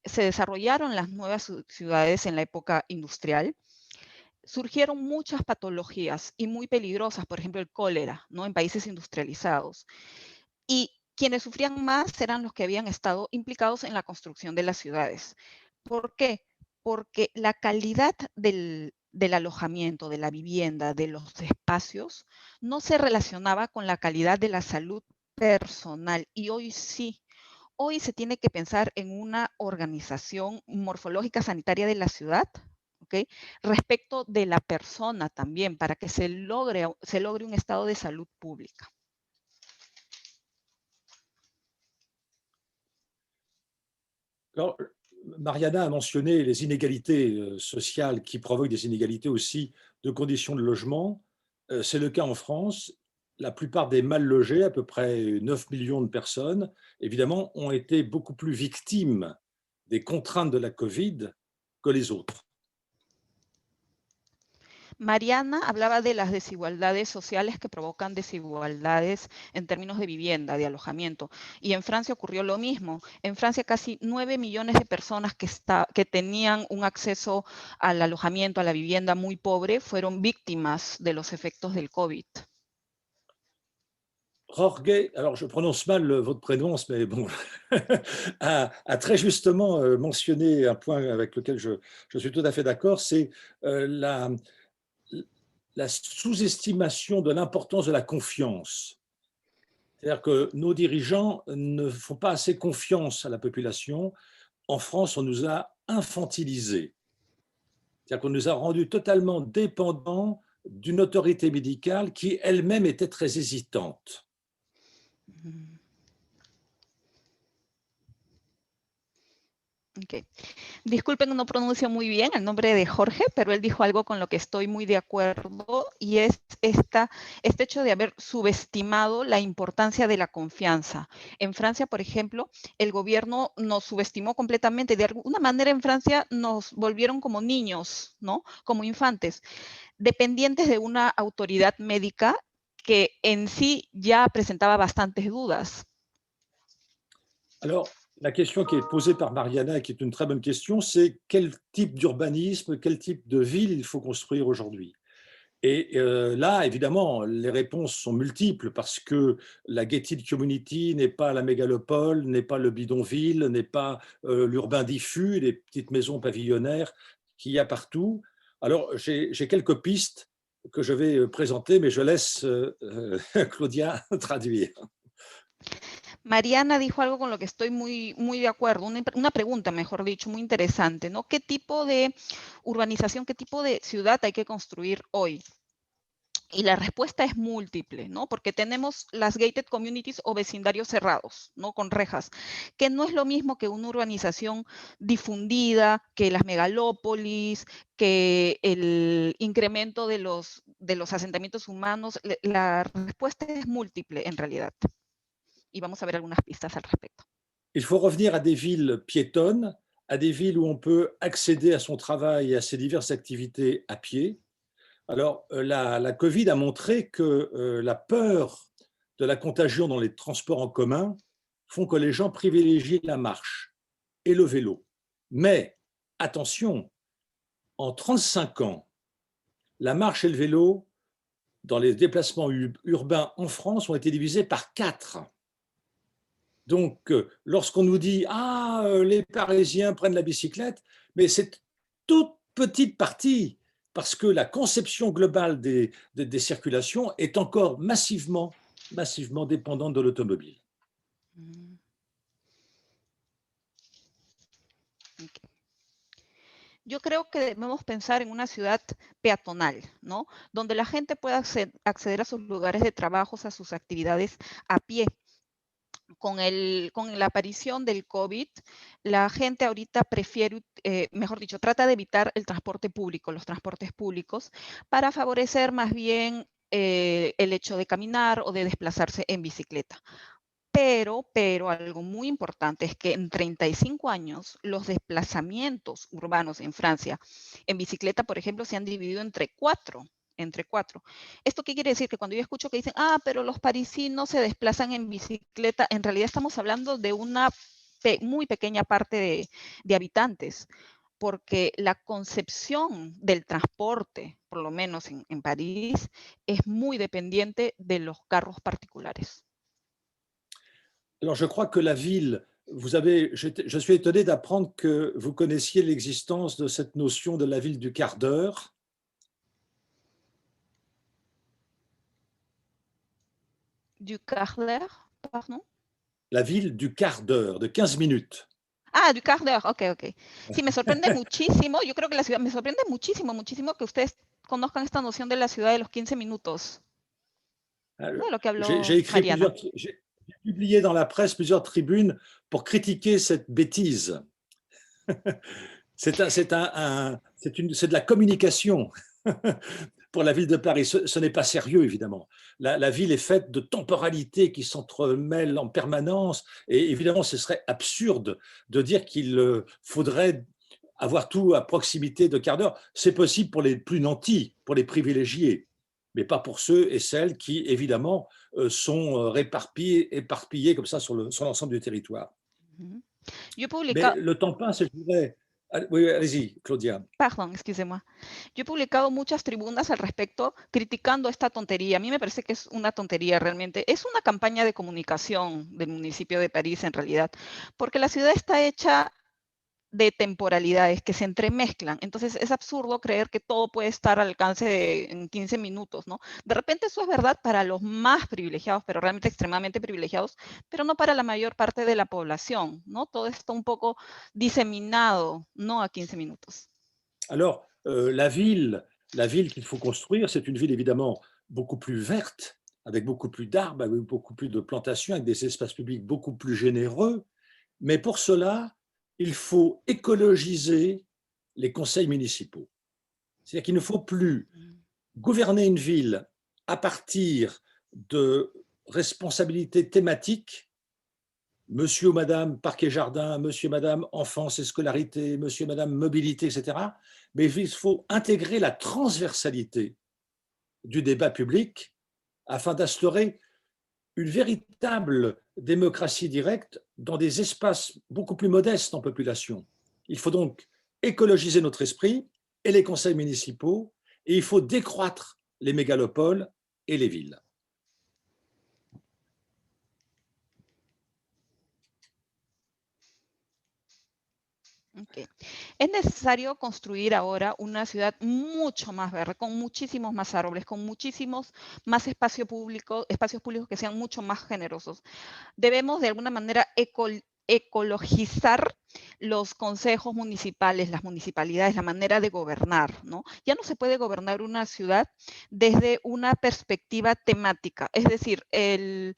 se desarrollaron las nuevas ciudades en la época industrial, surgieron muchas patologías y muy peligrosas, por ejemplo el cólera, ¿no? En países industrializados. Y quienes sufrían más eran los que habían estado implicados en la construcción de las ciudades. ¿Por qué? Porque la calidad del alojamiento, de la vivienda, de los espacios, no se relacionaba con la calidad de la salud personal. Y hoy sí. Hoy se tiene que pensar en una organización morfológica sanitaria de la ciudad, ¿okay? Respecto de la persona también, para que se logre un estado de salud pública. Alors, Mariana a mentionné les inégalités sociales qui provoquent des inégalités aussi de conditions de logement. C'est le cas en France. La plupart des mal logés, à peu près 9 millions de personnes, évidemment, ont été beaucoup plus victimes des contraintes de la Covid que les autres. Mariana hablaba de las desigualdades sociales que provocan desigualdades en términos de vivienda, de alojamiento. Y en Francia ocurrió lo mismo. En Francia casi 9 millones de personas que tenían un acceso al alojamiento, a la vivienda muy pobre, fueron víctimas de los efectos del COVID. Jorge, alors je prononce mal votre prénom, mais bon, a très justement mentionné un point avec lequel je suis tout à fait d'accord, c'est la sous-estimation de l'importance de la confiance. C'est-à-dire que nos dirigeants ne font pas assez confiance à la population. En France, on nous a infantilisés. C'est-à-dire qu'on nous a rendus totalement dépendants d'une autorité médicale qui elle-même était très hésitante. Okay. Disculpen, no pronuncio muy bien el nombre de Jorge, pero él dijo algo con lo que estoy muy de acuerdo y es este hecho de haber subestimado la importancia de la confianza. En Francia, por ejemplo, el gobierno nos subestimó completamente. De alguna manera en Francia nos volvieron como niños, ¿no? Como infantes, dependientes de una autoridad médica que en sí ya presentaba bastantes dudas. Alors, la question qui est posée par Mariana, qui est une très bonne question, c'est quel type d'urbanisme, quel type de ville il faut construire aujourd'hui. Et là, évidemment, les réponses sont multiples parce que la gated community n'est pas la mégalopole, n'est pas le bidonville, n'est pas l'urbain diffus, les petites maisons pavillonnaires qu'il y a partout. Alors, j'ai quelques pistes que je vais présenter, mais je laisse Claudia traduire. Mariana dijo algo con lo que estoy muy de acuerdo, una pregunta, mejor dicho, muy interesante, ¿no? ¿Qué tipo de urbanización, qué tipo de ciudad hay que construir hoy? Y la respuesta es múltiple, ¿no? Porque tenemos las gated communities o vecindarios cerrados, ¿no? Con rejas, que no es lo mismo que una urbanización difundida, que las megalópolis, que el incremento de los asentamientos humanos. La respuesta es múltiple en realidad. Y vamos a ver algunas pistas al respecto. Il faut revenir à des villes piétonnes, à des villes où on peut accéder à son travail et à ses diverses activités à pied. Alors, la Covid a montré que la peur de la contagion dans les transports en commun font que les gens privilégient la marche et le vélo. Mais, attention, en 35 ans, la marche et le vélo, dans les déplacements urbains en France, ont été divisés par 4. Donc, lorsqu'on nous dit « Ah, les Parisiens prennent la bicyclette », mais c'est toute petite partie, parce que la conception globale des circulations est encore massivement dépendante de l'automobile. Okay. Yo creo que debemos pensar en una ciudad peatonal, ¿no? Donde la gente pueda acceder a sus lugares de trabajo, a sus actividades a pie. Con la aparición del COVID, la gente ahorita prefiere, mejor dicho, trata de evitar el transporte público, los transportes públicos, para favorecer más bien el hecho de caminar o de desplazarse en bicicleta. Pero algo muy importante es que en 35 años los desplazamientos urbanos en Francia en bicicleta, por ejemplo, se han dividido entre cuatro. ¿Esto qué quiere decir? Que cuando yo escucho que dicen, pero los parisinos se desplazan en bicicleta, en realidad estamos hablando de una muy pequeña parte de habitantes, porque la concepción del transporte, por lo menos en París, es muy dependiente de los carros particulares. Alors, je crois que la ville, je suis étonné d'apprendre que vous connaissiez l'existence de cette notion de la ville du quart d'heure. Du quart d'heure, pardon? La ville du quart d'heure, de 15 minutes. Du quart d'heure, ok. Sí, me sorprende muchísimo, yo creo que la ciudad, me sorprende muchísimo que ustedes conozcan esta noción de la ciudad de los 15 minutos. De lo que habló Mariana. J'ai publié dans la presse plusieurs tribunes pour critiquer cette bêtise. C'est de la communication pour la ville de Paris. Ce n'est pas sérieux, évidemment. La ville est faite de temporalités qui s'entremêlent en permanence. Et évidemment, ce serait absurde de dire qu'il faudrait avoir tout à proximité de quart d'heure. C'est possible pour les plus nantis, pour les privilégiés, mais pas pour ceux et celles qui, évidemment, sont éparpillés comme ça sur l'ensemble du territoire. Mais le temps passe, je dirais... Oui, allez-y, Claudia. Perdón, excusez-moi. Yo he publicado muchas tribunas al respecto criticando esta tontería. A mí me parece que es una tontería realmente. Es una campaña de comunicación del municipio de París en realidad, porque la ciudad está hecha de temporalidades que se entremezclan. Entonces es absurdo creer que todo puede estar al alcance en 15 minutos, ¿no? De repente eso es verdad para los más privilegiados, pero realmente extremadamente privilegiados, pero no para la mayor parte de la población, ¿no? Todo está un poco diseminado, no a 15 minutos. Alors, la ville qu'il faut construire, c'est une ville évidemment beaucoup plus verte, avec beaucoup plus d'arbres, avec beaucoup plus de plantations, avec des espaces publics beaucoup plus généreux, mais pour cela, il faut écologiser les conseils municipaux. C'est-à-dire qu'il ne faut plus gouverner une ville à partir de responsabilités thématiques, monsieur ou madame parc et jardin, monsieur, madame enfance et scolarité, monsieur, madame mobilité, etc. Mais il faut intégrer la transversalité du débat public afin d'instaurer une véritable démocratie directe dans des espaces beaucoup plus modestes en population. Il faut donc écologiser notre esprit et les conseils municipaux, et il faut décroître les mégalopoles et les villes. Okay. Es necesario construir ahora una ciudad mucho más verde, con muchísimos más árboles, con muchísimos más espacios públicos que sean mucho más generosos. Debemos de alguna manera ecologizar los consejos municipales, las municipalidades, la manera de gobernar, ¿no? Ya no se puede gobernar una ciudad desde una perspectiva temática, es decir, el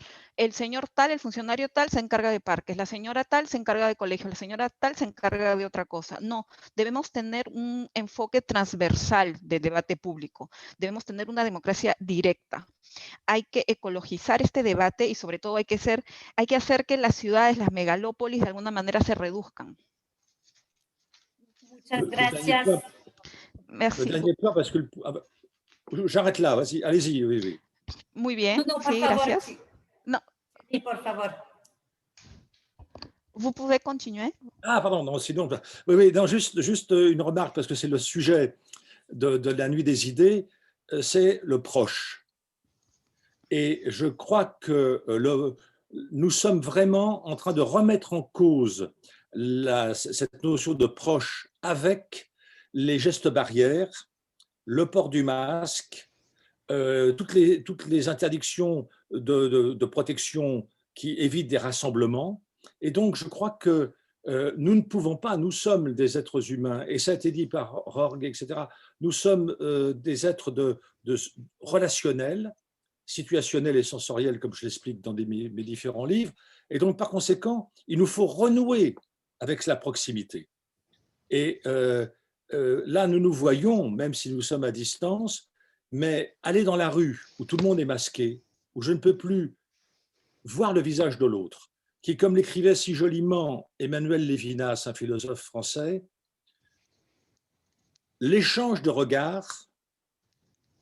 señor tal, el funcionario tal se encarga de parques, la señora tal se encarga de colegios, la señora tal se encarga de otra cosa. No, debemos tener un enfoque transversal de debate público, debemos tener una democracia directa. Hay que ecologizar este debate y sobre todo hay que hacer que las ciudades, las megalópolis de alguna manera se reduzcan. Muchas gracias. Merci. Le dernier point, parce que j'arrête là, vas-y, allez-y, oui, oui. Muy bien, No, por sí, favor. gracias. No, Sí, por favor. vous pouvez continuer. Ah, pardon, non, sinon, oui, oui, non, juste une remarque, parce que c'est le sujet de la nuit des idées, c'est le proche. Et je crois que nous sommes vraiment en train de remettre en cause cette notion de proche avec les gestes barrières, le port du masque, toutes les interdictions de protection qui évitent des rassemblements. Et donc, je crois que nous ne pouvons pas, nous sommes des êtres humains, et ça a été dit par Jorge, etc., nous sommes des êtres relationnels, situationnels et sensoriels, comme je l'explique dans mes différents livres. Et donc, par conséquent, il nous faut renouer avec la proximité. Et là, nous nous voyons, même si nous sommes à distance, mais aller dans la rue où tout le monde est masqué, où je ne peux plus voir le visage de l'autre, qui, comme l'écrivait si joliment Emmanuel Lévinas, un philosophe français, l'échange de regards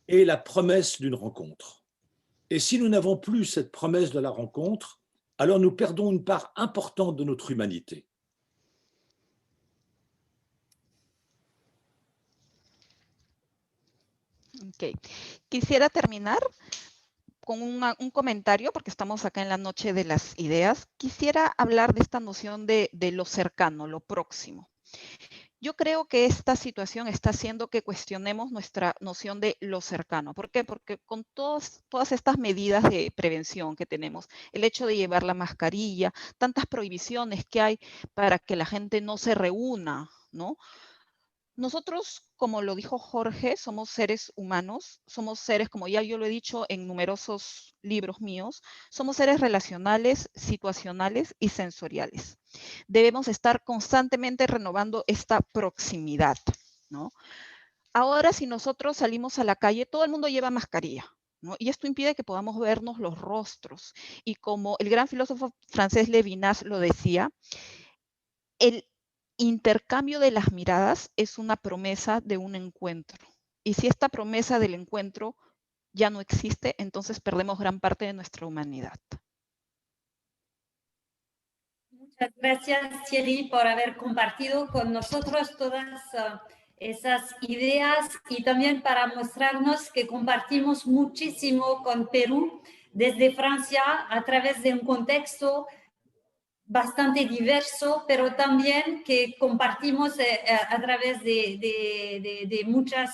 est la promesse d'une rencontre. Et si nous n'avons plus cette promesse de la rencontre, alors nous perdons une part importante de notre humanité. Ok. Quisiera terminar con un comentario, porque estamos acá en la noche de las ideas. Quisiera hablar de esta noción de lo cercano, lo próximo. Yo creo que esta situación está haciendo que cuestionemos nuestra noción de lo cercano. ¿Por qué? Porque con todas estas medidas de prevención que tenemos, el hecho de llevar la mascarilla, tantas prohibiciones que hay para que la gente no se reúna, ¿no? Nosotros, como lo dijo Jorge, somos seres humanos, somos seres, como ya yo lo he dicho en numerosos libros míos, somos seres relacionales, situacionales y sensoriales. Debemos estar constantemente renovando esta proximidad, ¿no? Ahora, si nosotros salimos a la calle, todo el mundo lleva mascarilla, ¿no? Y esto impide que podamos vernos los rostros. Y como el gran filósofo francés Lévinas lo decía, el intercambio de las miradas es una promesa de un encuentro. Y si esta promesa del encuentro ya no existe, entonces perdemos gran parte de nuestra humanidad. Muchas gracias, Thierry, por haber compartido con nosotros todas esas ideas y también para mostrarnos que compartimos muchísimo con Perú desde Francia a través de un contexto bastante diverso, pero también que compartimos a través de muchas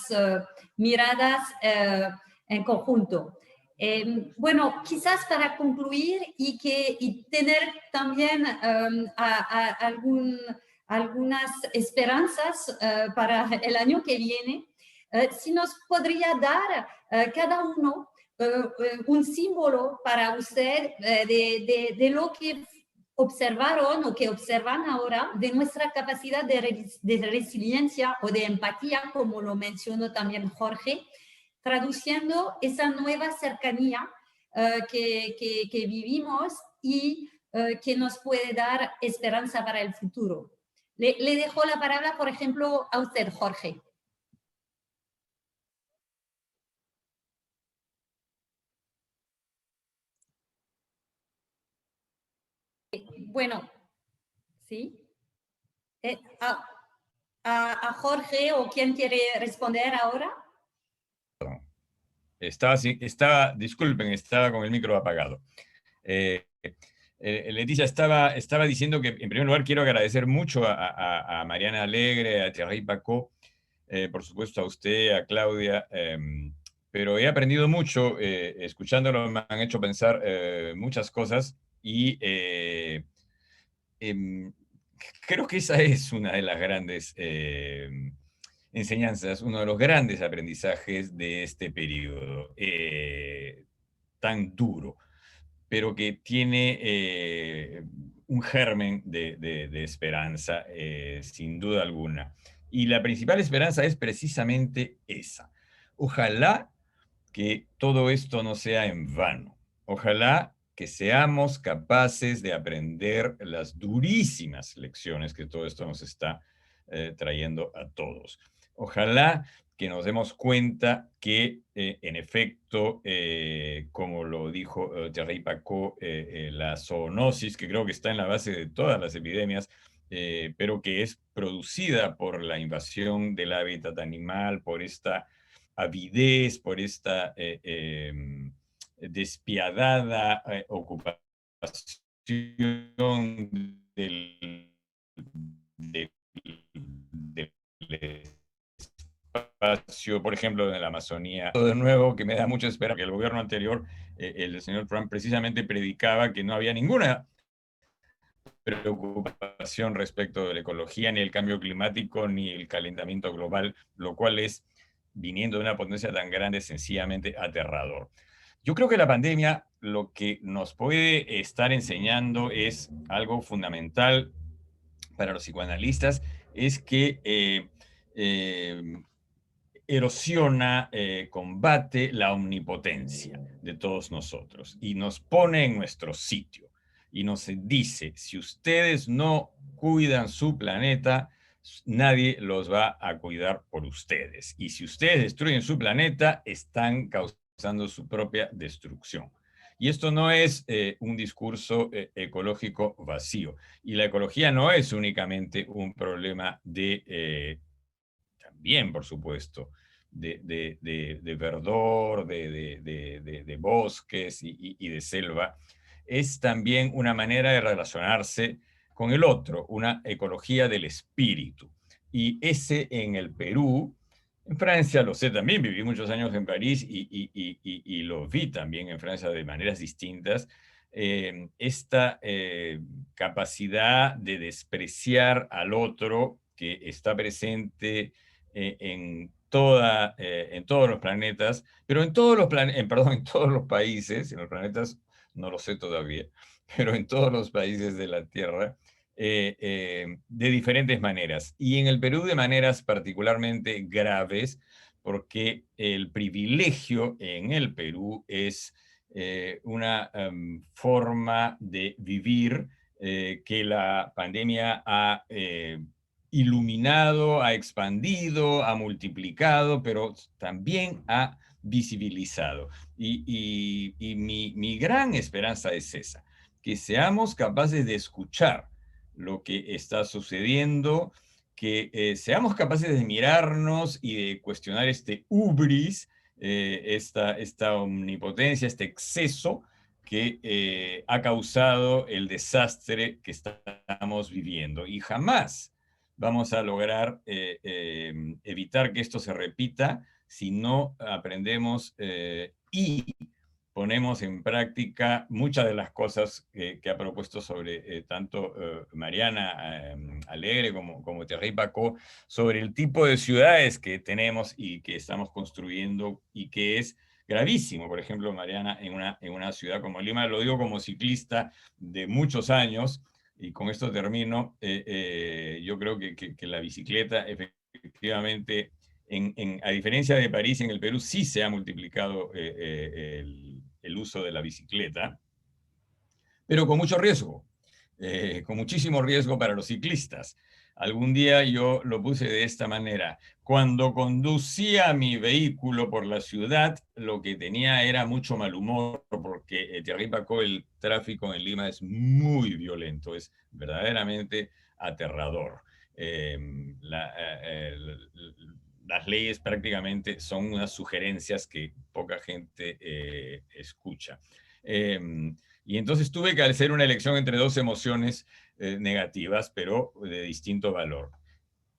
miradas en conjunto. Bueno, quizás para concluir y tener también algunas esperanzas para el año que viene, si nos podría dar cada uno un símbolo para usted de lo que observaron o que observan ahora de nuestra capacidad de resiliencia o de empatía, como lo mencionó también Jorge, traduciendo esa nueva cercanía que vivimos y que nos puede dar esperanza para el futuro. Le dejo la palabra, por ejemplo, a usted, Jorge. Bueno, ¿sí? A Jorge, o quién quiere responder ahora. Disculpen, estaba con el micro apagado. Leticia, estaba diciendo que en primer lugar quiero agradecer mucho a Mariana Alegre, a Thierry Pacaud, por supuesto a usted, a Claudia, pero he aprendido mucho, escuchándolo me han hecho pensar muchas cosas y creo que esa es una de las grandes enseñanzas, uno de los grandes aprendizajes de este periodo tan duro, pero que tiene un germen de esperanza, sin duda alguna. Y la principal esperanza es precisamente esa. Ojalá que todo esto no sea en vano. Ojalá que seamos capaces de aprender las durísimas lecciones que todo esto nos está trayendo a todos. Ojalá que nos demos cuenta que, en efecto, como lo dijo Thierry Pacaud, la zoonosis, que creo que está en la base de todas las epidemias, pero que es producida por la invasión del hábitat animal, por esta avidez, por esta despiadada ocupación del, del, del espacio, por ejemplo, en la Amazonía. De nuevo, que me da mucha esperanza, que el gobierno anterior, el señor Trump, precisamente predicaba que no había ninguna preocupación respecto de la ecología, ni el cambio climático, ni el calentamiento global, lo cual es, viniendo de una potencia tan grande, sencillamente aterrador. Yo creo que la pandemia lo que nos puede estar enseñando es algo fundamental para los psicoanalistas, es que erosiona, combate la omnipotencia de todos nosotros y nos pone en nuestro sitio y nos dice, si ustedes no cuidan su planeta, nadie los va a cuidar por ustedes. Y si ustedes destruyen su planeta, están causando su propia destrucción. Y esto no es un discurso ecológico vacío. Y la ecología no es únicamente un problema de, también, por supuesto, de verdor, de bosques y de selva. Es también una manera de relacionarse con el otro, una ecología del espíritu. Y ese en el Perú, en Francia lo sé también, viví muchos años en París y lo vi también en Francia de maneras distintas, esta capacidad de despreciar al otro que está presente en todos los planetas, pero en todos los en todos los países, en los planetas no lo sé todavía, pero en todos los países de la Tierra, de diferentes maneras. Y en el Perú de maneras particularmente graves, porque el privilegio en el Perú es una forma de vivir que la pandemia ha iluminado, ha expandido, ha multiplicado, pero también ha visibilizado. Y mi gran esperanza es esa, que seamos capaces de escuchar lo que está sucediendo, que seamos capaces de mirarnos y de cuestionar este hubris, esta omnipotencia, este exceso que ha causado el desastre que estamos viviendo. Y jamás vamos a lograr evitar que esto se repita si no aprendemos y ponemos en práctica muchas de las cosas que ha propuesto sobre tanto Mariana Alegre como Thierry Pacaud, sobre el tipo de ciudades que tenemos y que estamos construyendo y que es gravísimo. Por ejemplo, Mariana, en una ciudad como Lima, lo digo como ciclista de muchos años, y con esto termino, yo creo que la bicicleta efectivamente, a diferencia de París, en el Perú sí se ha multiplicado el uso de la bicicleta, pero con mucho riesgo, con muchísimo riesgo para los ciclistas. Algún día yo lo puse de esta manera: cuando conducía mi vehículo por la ciudad, lo que tenía era mucho mal humor, porque Thierry Pacaud, el tráfico en Lima es muy violento, es verdaderamente aterrador. Las leyes prácticamente son unas sugerencias que poca gente escucha. Y entonces tuve que hacer una elección entre dos emociones negativas, pero de distinto valor.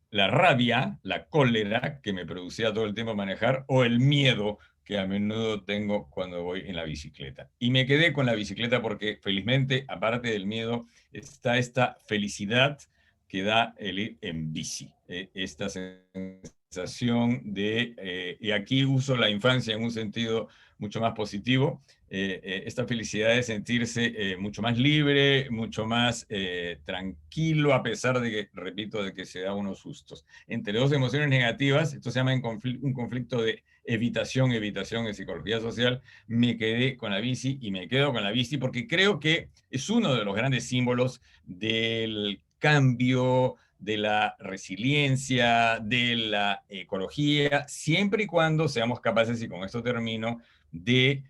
La rabia, la cólera que me producía todo el tiempo manejar, o el miedo que a menudo tengo cuando voy en la bicicleta. Y me quedé con la bicicleta porque felizmente, aparte del miedo, está esta felicidad que da el ir en bici. Esta sensación de, y aquí uso la infancia en un sentido mucho más positivo, esta felicidad de sentirse mucho más libre, mucho más tranquilo, a pesar de que, repito, de que se da unos sustos. Entre dos emociones negativas, esto se llama un conflicto de evitación en psicología social. Me quedé con la bici y me quedo con la bici porque creo que es uno de los grandes símbolos del cambio, de la resiliencia, de la ecología, siempre y cuando seamos capaces, y con esto termino, de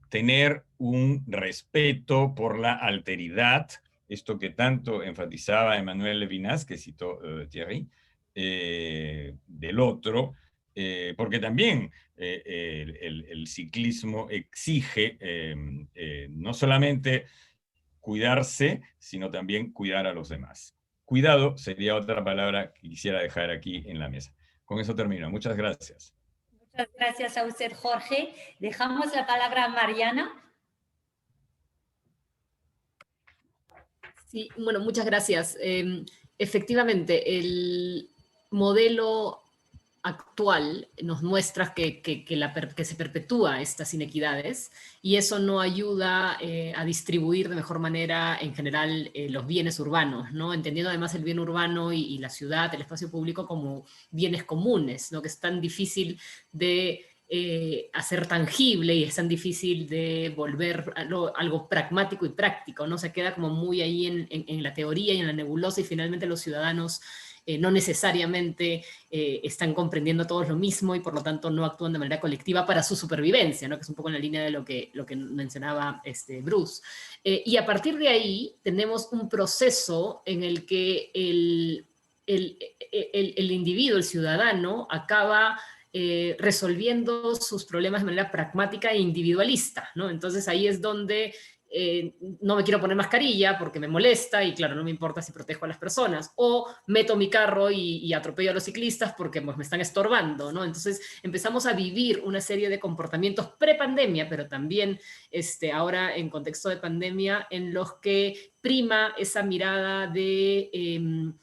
tener un respeto por la alteridad, esto que tanto enfatizaba Emmanuel Levinas, que citó Thierry, del otro, porque también el ciclismo exige no solamente cuidarse, sino también cuidar a los demás. Cuidado sería otra palabra que quisiera dejar aquí en la mesa. Con eso termino. Muchas gracias. Muchas gracias a usted, Jorge. Dejamos la palabra a Mariana. Sí, bueno, muchas gracias. Efectivamente, el modelo actual nos muestra que se perpetúa estas inequidades y eso no ayuda a distribuir de mejor manera en general los bienes urbanos, ¿no? Entendiendo además el bien urbano y la ciudad, el espacio público como bienes comunes, ¿no? Que es tan difícil de hacer tangible y es tan difícil de volver algo pragmático y práctico, ¿no? Se queda como muy ahí en la teoría y en la nebulosa y finalmente los ciudadanos no necesariamente están comprendiendo todos lo mismo y por lo tanto no actúan de manera colectiva para su supervivencia, ¿no? Que es un poco en la línea de lo que mencionaba Bruce. Y a partir de ahí tenemos un proceso en el que el individuo, el ciudadano, acaba resolviendo sus problemas de manera pragmática e individualista, ¿no? Entonces ahí es donde no me quiero poner mascarilla porque me molesta y claro, no me importa si protejo a las personas, o meto mi carro y atropello a los ciclistas porque pues, me están estorbando, ¿no? Entonces empezamos a vivir una serie de comportamientos pre-pandemia, pero también ahora en contexto de pandemia, en los que prima esa mirada de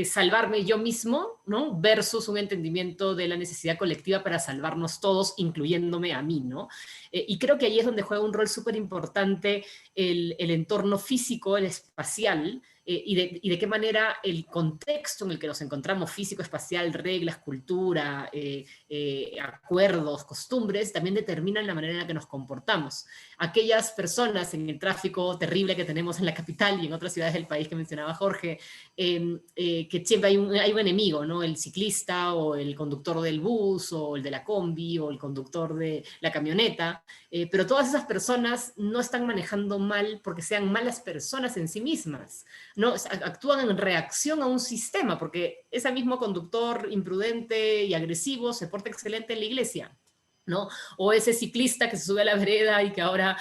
salvarme yo mismo, ¿no? Versus un entendimiento de la necesidad colectiva para salvarnos todos, incluyéndome a mí, ¿no? Y creo que ahí es donde juega un rol súper importante el entorno físico, el espacial, y de qué manera el contexto en el que nos encontramos, físico, espacial, reglas, cultura, acuerdos, costumbres, también determinan la manera en la que nos comportamos. Aquellas personas en el tráfico terrible que tenemos en la capital y en otras ciudades del país que mencionaba Jorge, que siempre hay un enemigo, ¿no? El ciclista o el conductor del bus o el de la combi o el conductor de la camioneta, pero todas esas personas no están manejando mal porque sean malas personas en sí mismas, ¿no? Actúan en reacción a un sistema, porque ese mismo conductor imprudente y agresivo se porta excelente en la iglesia, ¿no? O ese ciclista que se sube a la vereda y que ahora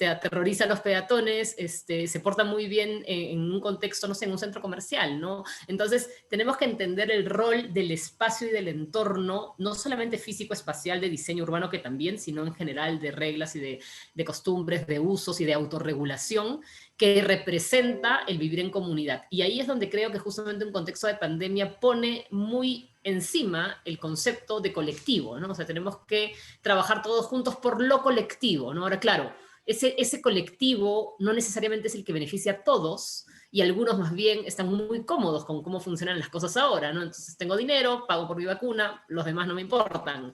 aterroriza a los peatones, se porta muy bien en un contexto, no sé, en un centro comercial, ¿no? Entonces, tenemos que entender el rol del espacio y del entorno, no solamente físico-espacial de diseño urbano, que también, sino en general de reglas y de costumbres, de usos y de autorregulación, que representa el vivir en comunidad. Y ahí es donde creo que justamente un contexto de pandemia pone muy encima el concepto de colectivo, ¿no? O sea, tenemos que trabajar todos juntos por lo colectivo, ¿no? Ahora, claro, ese colectivo no necesariamente es el que beneficia a todos, y algunos más bien están muy cómodos con cómo funcionan las cosas ahora, ¿no? Entonces tengo dinero, pago por mi vacuna, los demás no me importan.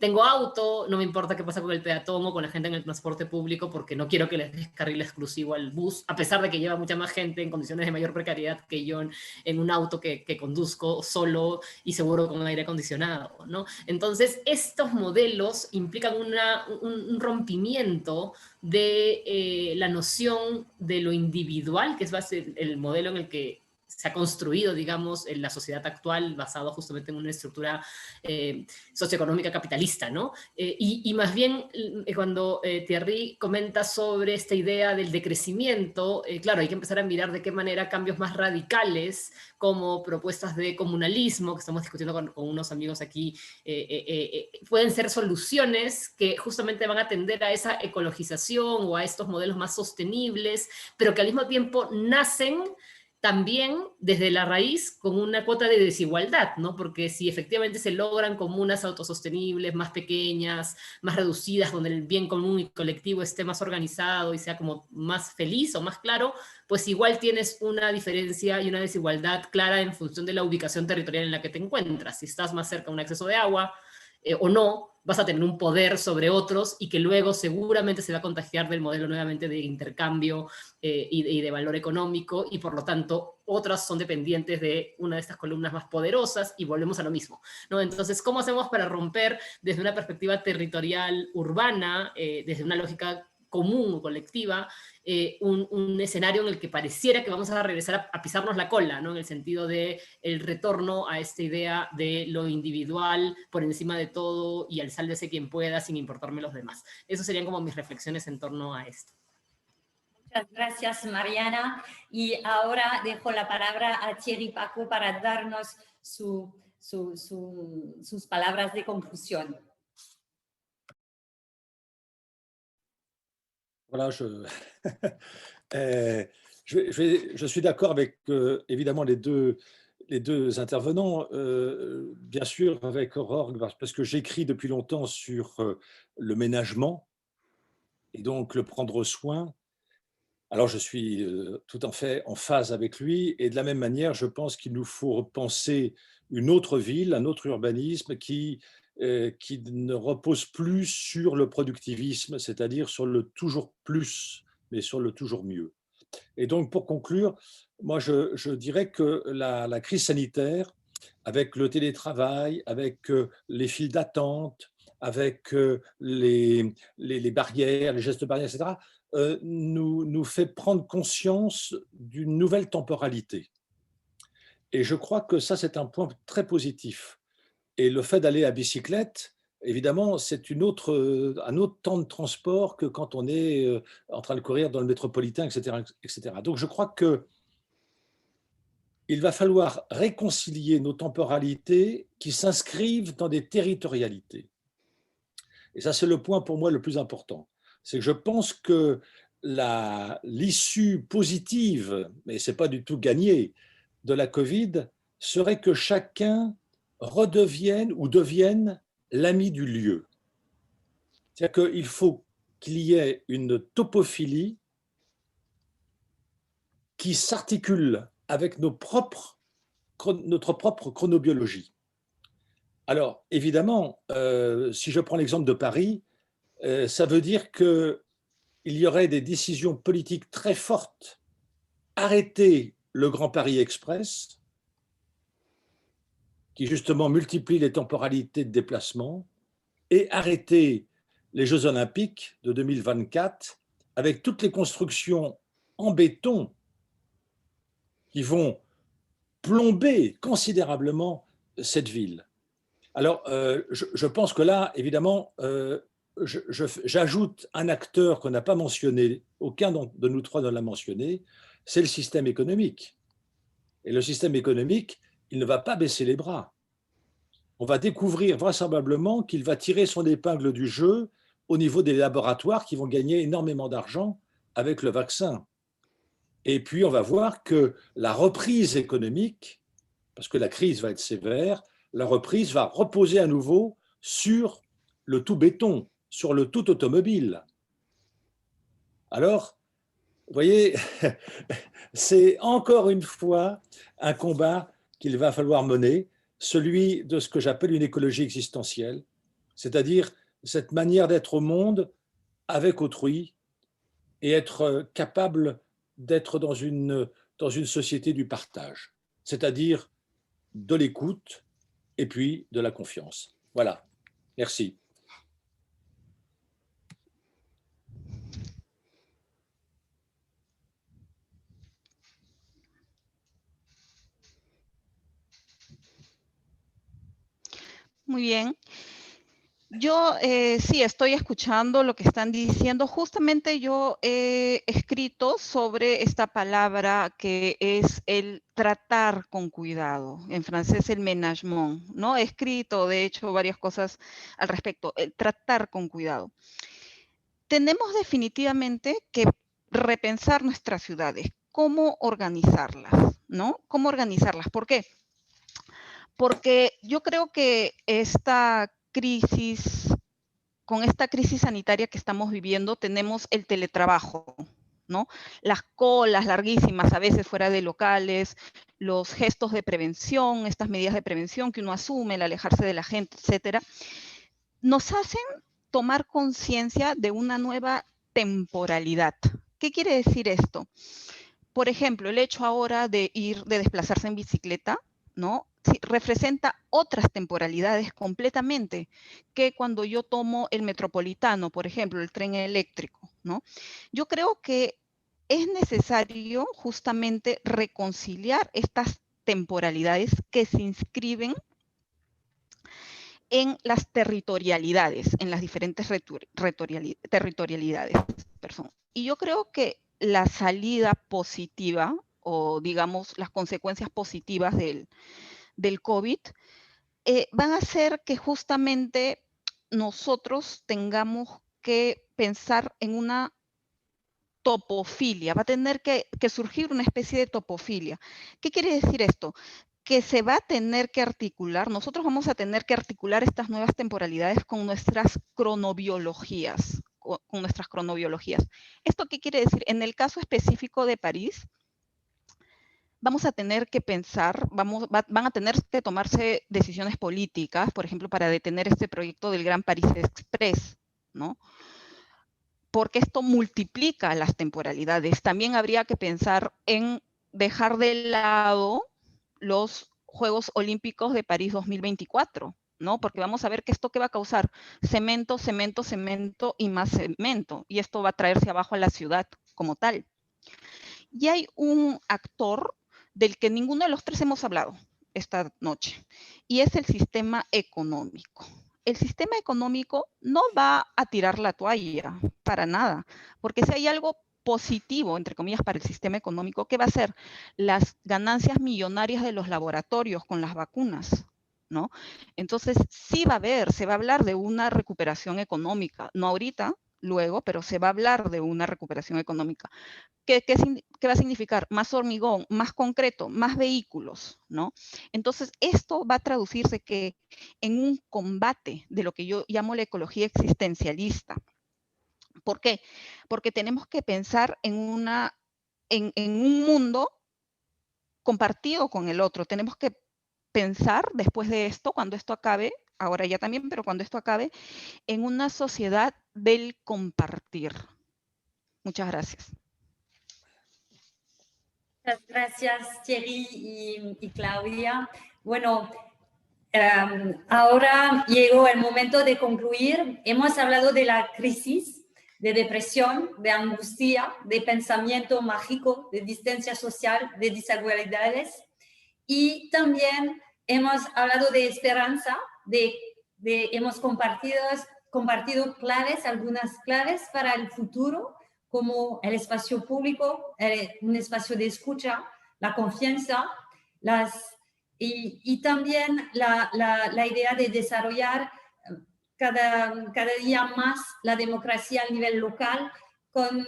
Tengo auto, no me importa qué pasa con el peatón o con la gente en el transporte público porque no quiero que les des carril exclusivo al bus, a pesar de que lleva mucha más gente en condiciones de mayor precariedad que yo en un auto que conduzco solo y seguro con aire acondicionado, ¿no? Entonces, estos modelos implican un rompimiento de la noción de lo individual, que es el modelo en el que se ha construido, digamos, en la sociedad actual basado justamente en una estructura socioeconómica capitalista, ¿no? Y más bien, cuando Thierry comenta sobre esta idea del decrecimiento, claro, hay que empezar a mirar de qué manera cambios más radicales, como propuestas de comunalismo, que estamos discutiendo con unos amigos aquí, pueden ser soluciones que justamente van a tender a esa ecologización o a estos modelos más sostenibles, pero que al mismo tiempo nacen también desde la raíz con una cuota de desigualdad, ¿no? Porque si efectivamente se logran comunas autosostenibles, más pequeñas, más reducidas, donde el bien común y colectivo esté más organizado y sea como más feliz o más claro, pues igual tienes una diferencia y una desigualdad clara en función de la ubicación territorial en la que te encuentras. Si estás más cerca de un acceso de agua o no, vas a tener un poder sobre otros y que luego seguramente se va a contagiar del modelo nuevamente de intercambio y de valor económico, y por lo tanto otras son dependientes de una de estas columnas más poderosas y volvemos a lo mismo, ¿no? Entonces, ¿cómo hacemos para romper desde una perspectiva territorial urbana, desde una lógica común o colectiva, un escenario en el que pareciera que vamos a regresar a pisarnos la cola, ¿no? En el sentido de el retorno a esta idea de lo individual por encima de todo y al sálvese quien pueda sin importarme los demás. Esas serían como mis reflexiones en torno a esto. Muchas gracias, Mariana. Y ahora dejo la palabra a Thierry Paco para darnos sus palabras de conclusión. Voilà, je suis d'accord avec évidemment les deux intervenants, bien sûr avec Aurore, parce que j'écris depuis longtemps sur le ménagement et donc le prendre soin. Alors je suis tout à fait en phase avec lui, et de la même manière, je pense qu'il nous faut repenser une autre ville, un autre urbanisme qui ne repose plus sur le productivisme, c'est-à-dire sur le toujours plus, mais sur le toujours mieux. Et donc, pour conclure, moi, je dirais que la crise sanitaire, avec le télétravail, avec les files d'attente, avec les barrières, les gestes barrières, etc., nous fait prendre conscience d'une nouvelle temporalité. Et je crois que ça, c'est un point très positif. Et le fait d'aller à bicyclette, évidemment, c'est un autre temps de transport que quand on est en train de courir dans le métropolitain, etc., etc. Donc, je crois qu'il va falloir réconcilier nos temporalités qui s'inscrivent dans des territorialités. Et ça, c'est le point pour moi le plus important. C'est que je pense que l'issue positive, mais ce n'est pas du tout gagné, de la Covid serait que chacun redevienne ou devienne l'ami du lieu. C'est-à-dire qu'il faut qu'il y ait une topophilie qui s'articule avec notre propre chronobiologie. Alors, évidemment, si je prends l'exemple de Paris, ça veut dire qu'il y aurait des décisions politiques très fortes. Arrêter le Grand Paris Express, qui justement multiplie les temporalités de déplacement, et arrêter les Jeux Olympiques de 2024 avec toutes les constructions en béton qui vont plomber considérablement cette ville. Alors, je pense que là, évidemment, j'ajoute un acteur qu'on n'a pas mentionné, aucun de nous trois ne l'a mentionné, c'est le système économique. Et le système économique, il ne va pas baisser les bras. On va découvrir vraisemblablement qu'il va tirer son épingle du jeu au niveau des laboratoires qui vont gagner énormément d'argent avec le vaccin. Et puis, on va voir que la reprise économique, parce que la crise va être sévère, la reprise va reposer à nouveau sur le tout béton, sur le tout automobile. Alors, vous voyez, c'est encore une fois un combat qu'il va falloir mener, celui de ce que j'appelle une écologie existentielle, c'est-à-dire cette manière d'être au monde avec autrui et être capable d'être dans une société du partage, c'est-à-dire de l'écoute et puis de la confiance. Voilà, merci. Muy bien. Yo sí estoy escuchando lo que están diciendo. Justamente yo he escrito sobre esta palabra que es el tratar con cuidado. En francés el ménagement, ¿no? He escrito, de hecho, varias cosas al respecto. El tratar con cuidado. Tenemos definitivamente que repensar nuestras ciudades. ¿Cómo organizarlas? ¿No? ¿Cómo organizarlas? ¿Por qué? Porque yo creo que con esta crisis sanitaria que estamos viviendo, tenemos el teletrabajo, ¿no? Las colas larguísimas, a veces fuera de locales, los gestos de prevención, estas medidas de prevención que uno asume, el alejarse de la gente, etcétera, nos hacen tomar conciencia de una nueva temporalidad. ¿Qué quiere decir esto? Por ejemplo, el hecho ahora de desplazarse en bicicleta, ¿no? Sí, representa otras temporalidades completamente que cuando yo tomo el metropolitano, por ejemplo, el tren eléctrico, ¿no? Yo creo que es necesario justamente reconciliar estas temporalidades que se inscriben en las territorialidades, en las diferentes territorialidades. Y yo creo que la salida positiva, o digamos las consecuencias positivas del COVID, van a hacer que justamente nosotros tengamos que pensar en una topofilia, va a tener que surgir una especie de topofilia. ¿Qué quiere decir esto? Que se va a tener que articular, nosotros vamos a tener que articular estas nuevas temporalidades con nuestras cronobiologías, con nuestras cronobiologías. ¿Esto qué quiere decir? En el caso específico de París, vamos a tener que pensar, van a tener que tomarse decisiones políticas, por ejemplo, para detener este proyecto del Gran París Express, ¿no? Porque esto multiplica las temporalidades. También habría que pensar en dejar de lado los Juegos Olímpicos de París 2024, ¿no? Porque vamos a ver que esto que va a causar cemento, cemento, cemento y más cemento, y esto va a traerse abajo a la ciudad como tal. Y hay un actor del que ninguno de los tres hemos hablado esta noche, y es el sistema económico. El sistema económico no va a tirar la toalla, para nada, porque si hay algo positivo, entre comillas, para el sistema económico, ¿qué va a ser? Las ganancias millonarias de los laboratorios con las vacunas, ¿no? Entonces, sí va a haber, se va a hablar de una recuperación económica, no ahorita, luego, pero se va a hablar de una recuperación económica. ¿Qué va a significar? Más hormigón, más concreto, más vehículos, ¿no? Entonces, esto va a traducirse que en un combate de lo que yo llamo la ecología existencialista. ¿Por qué? Porque tenemos que pensar en un mundo compartido con el otro. Tenemos que pensar después de esto, cuando esto acabe, ahora ya también, pero cuando esto acabe, en una sociedad del compartir. Muchas gracias. Muchas gracias, Thierry y Claudia. Bueno, ahora llegó el momento de concluir. Hemos hablado de la crisis, de depresión, de angustia, de pensamiento mágico, de distancia social, de desigualdades. Y también hemos hablado de esperanza, hemos compartido claves, algunas claves para el futuro, como el espacio público, un espacio de escucha, la confianza, y también la idea de desarrollar cada día más la democracia a nivel local con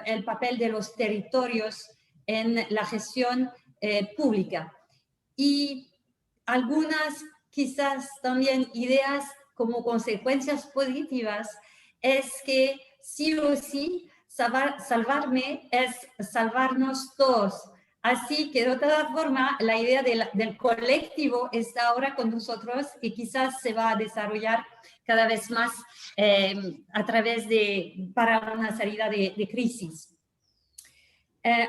el papel de los territorios en la gestión pública. Y algunas quizás también ideas como consecuencias positivas es que sí o sí salvarme es salvarnos todos. Así que de otra forma la idea del colectivo está ahora con nosotros y quizás se va a desarrollar cada vez más para una salida de crisis.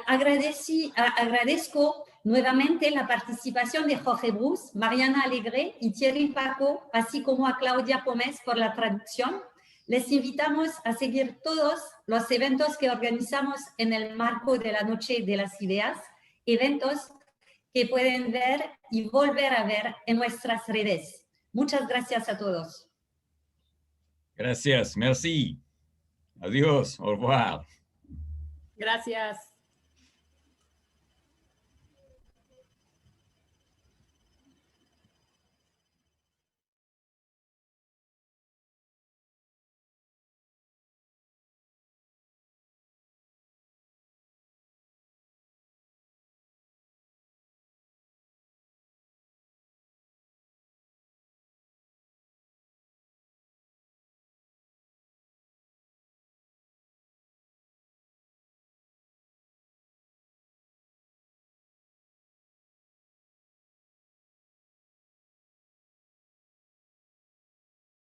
Agradezco nuevamente la participación de Jorge Bruce, Mariana Alegre y Thierry Paco, así como a Claudia Pomés por la traducción. Les invitamos a seguir todos los eventos que organizamos en el marco de la Noche de las Ideas, eventos que pueden ver y volver a ver en nuestras redes. Muchas gracias a todos. Gracias, merci. Adiós, au revoir. Gracias.